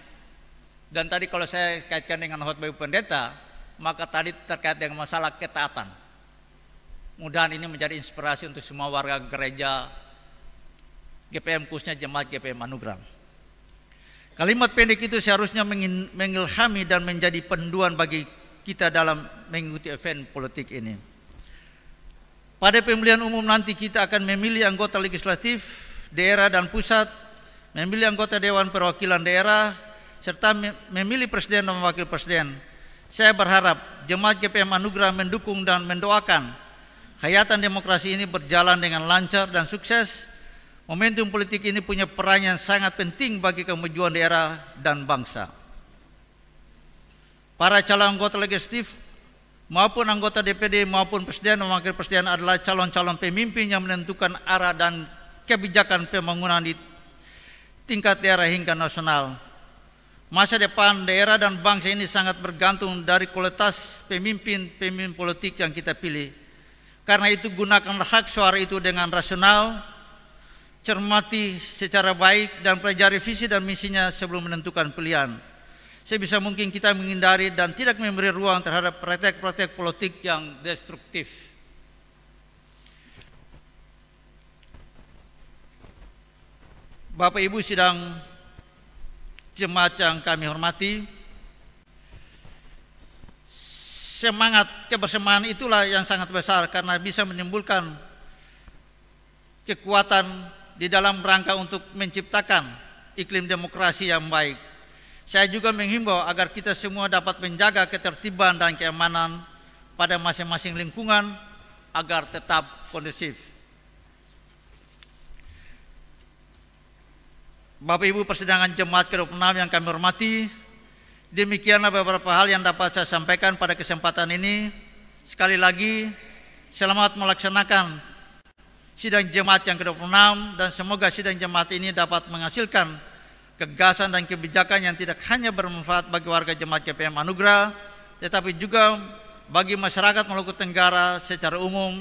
Speaker 6: Dan tadi kalau saya kaitkan dengan khotbah Ibu Pendeta, maka tadi terkait dengan masalah ketaatan. Mudah-mudahan ini menjadi inspirasi untuk semua warga gereja GPM, khususnya Jemaat GPM Anugerah. Kalimat pendek itu seharusnya mengilhami dan menjadi panduan bagi kita dalam mengikuti event politik ini. Pada pemilihan umum nanti kita akan memilih anggota legislatif daerah dan pusat, memilih anggota Dewan Perwakilan Daerah, serta memilih presiden dan wakil presiden. Saya berharap Jemaat GPM Anugerah mendukung dan mendoakan hayatan demokrasi ini berjalan dengan lancar dan sukses. Momentum politik ini punya peran yang sangat penting bagi kemajuan daerah dan bangsa. Para calon anggota legislatif maupun anggota DPD maupun presiden dan wakil presiden adalah calon-calon pemimpin yang menentukan arah dan kebijakan pembangunan di tingkat daerah hingga nasional. Masa depan daerah dan bangsa ini sangat bergantung dari kualitas pemimpin politik yang kita pilih. Karena itu gunakanlah hak suara itu dengan rasional, cermati secara baik, dan pelajari visi dan misinya sebelum menentukan pilihan. Sebisa mungkin kita menghindari dan tidak memberi ruang terhadap praktek-praktek politik yang destruktif. Bapak Ibu sidang jemaat yang kami hormati, semangat kebersamaan itulah yang sangat besar karena bisa menimbulkan kekuatan di dalam rangka untuk menciptakan iklim demokrasi yang baik. Saya juga menghimbau agar kita semua dapat menjaga ketertiban dan keamanan pada masing-masing lingkungan agar tetap kondusif. Bapak Ibu persidangan jemaat ke-26 yang kami hormati, demikianlah beberapa hal yang dapat saya sampaikan pada kesempatan ini. Sekali lagi, selamat melaksanakan sidang jemaat yang ke-26 dan semoga sidang jemaat ini dapat menghasilkan gagasan dan kebijakan yang tidak hanya bermanfaat bagi warga jemaat GPM Anugerah, tetapi juga bagi masyarakat Maluku Tenggara secara umum.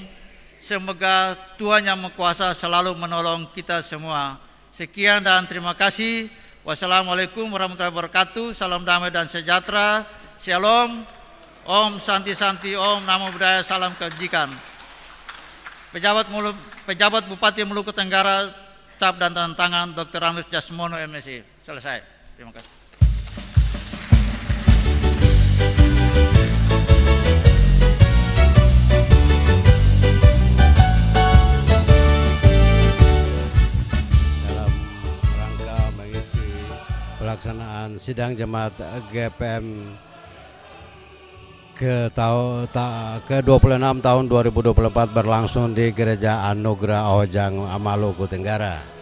Speaker 6: Semoga Tuhan Yang Maha Kuasa selalu menolong kita semua. Sekian dan terima kasih. Wassalamualaikum warahmatullahi wabarakatuh. Salam damai dan sejahtera. Shalom. Om Santi Santi. Om Namo Buddhaya. Salam kebajikan. Pejabat Bupati Maluku Tenggara, cap dan tanda tangan Dr. Andus Jasmono MSI. Selesai. Terima kasih.
Speaker 1: Pelaksanaan sidang jemaat GPM ke-26 tahun 2024 berlangsung di Gereja Anugerah Ojang, Maluku Tenggara.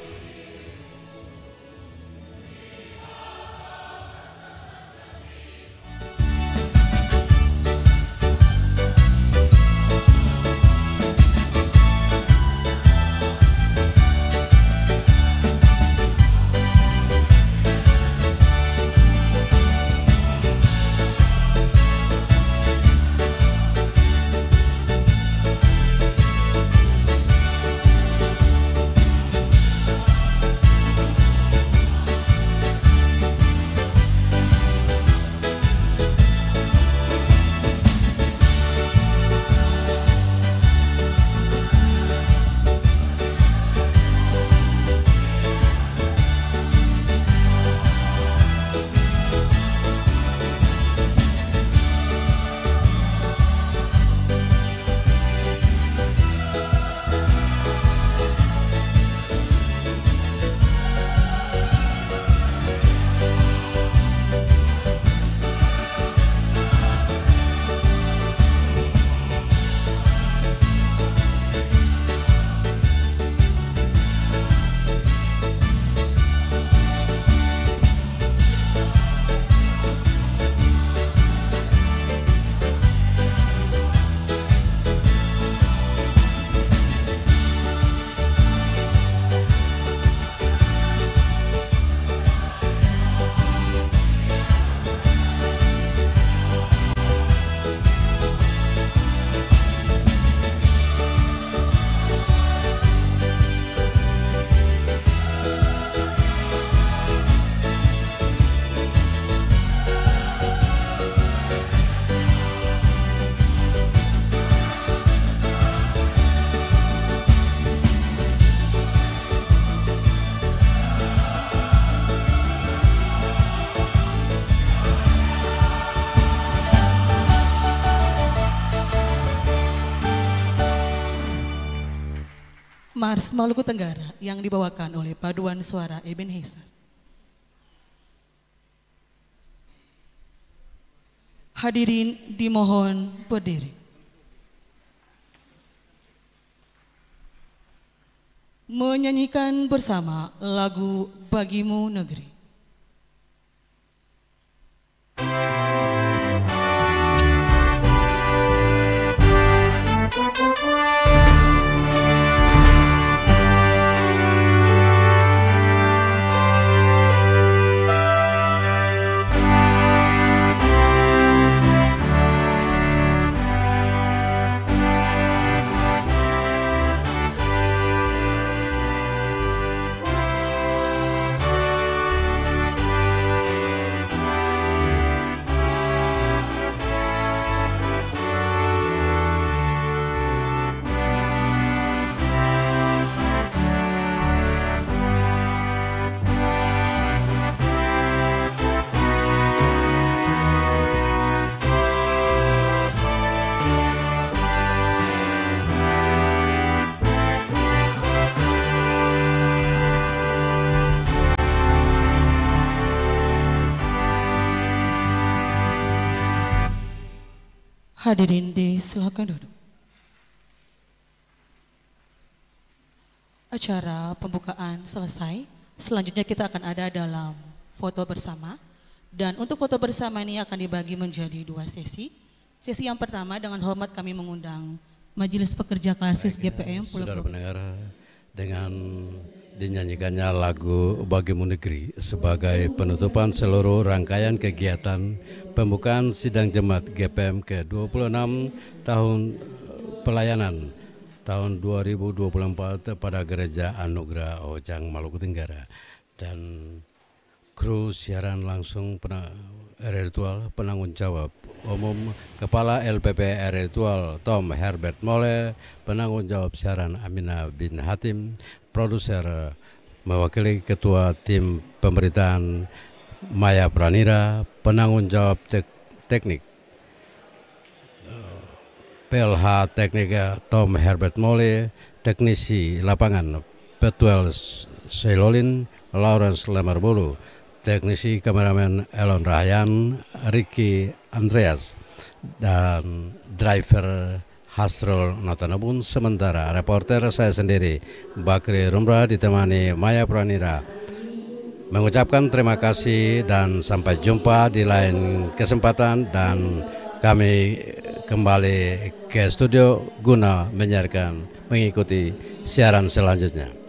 Speaker 2: Mars Maluku Tenggara yang dibawakan oleh paduan suara Ebenezer. Hadirin dimohon berdiri. Menyanyikan bersama lagu Bagimu Negeri. Hadirin silakan duduk. Acara pembukaan selesai. Selanjutnya kita akan ada dalam foto bersama. Dan untuk foto bersama ini akan dibagi menjadi 2 sesi. Sesi yang pertama dengan hormat kami mengundang Majelis Pekerja Klasis GPM Pulau
Speaker 1: Saudara pendengar, dengan dinyanyikannya lagu Bagimu Negeri sebagai penutupan seluruh rangkaian kegiatan pembukaan sidang jemaat GPM ke-26 tahun pelayanan tahun 2024 pada Gereja Anugerah Ojang Maluku Tenggara. Dan kru siaran langsung virtual penanggung jawab umum Kepala LPP virtual Tom Herbert Mole, penanggung jawab siaran Amina bin Hatim, produser mewakili ketua tim pemberitaan Maya Pranira, penanggung jawab teknik PLH Teknik Tom Herbert Mole, teknisi lapangan Petuel Seilolin, Lawrence Lemarbulu, teknisi kameramen Elon Rahyan, Ricky Andreas, dan driver Hasrul Notanabun. Sementara reporter saya sendiri Bakri Rumrah ditemani Maya Pranira mengucapkan terima kasih dan sampai jumpa di lain kesempatan, dan kami kembali ke studio guna mengikuti siaran selanjutnya.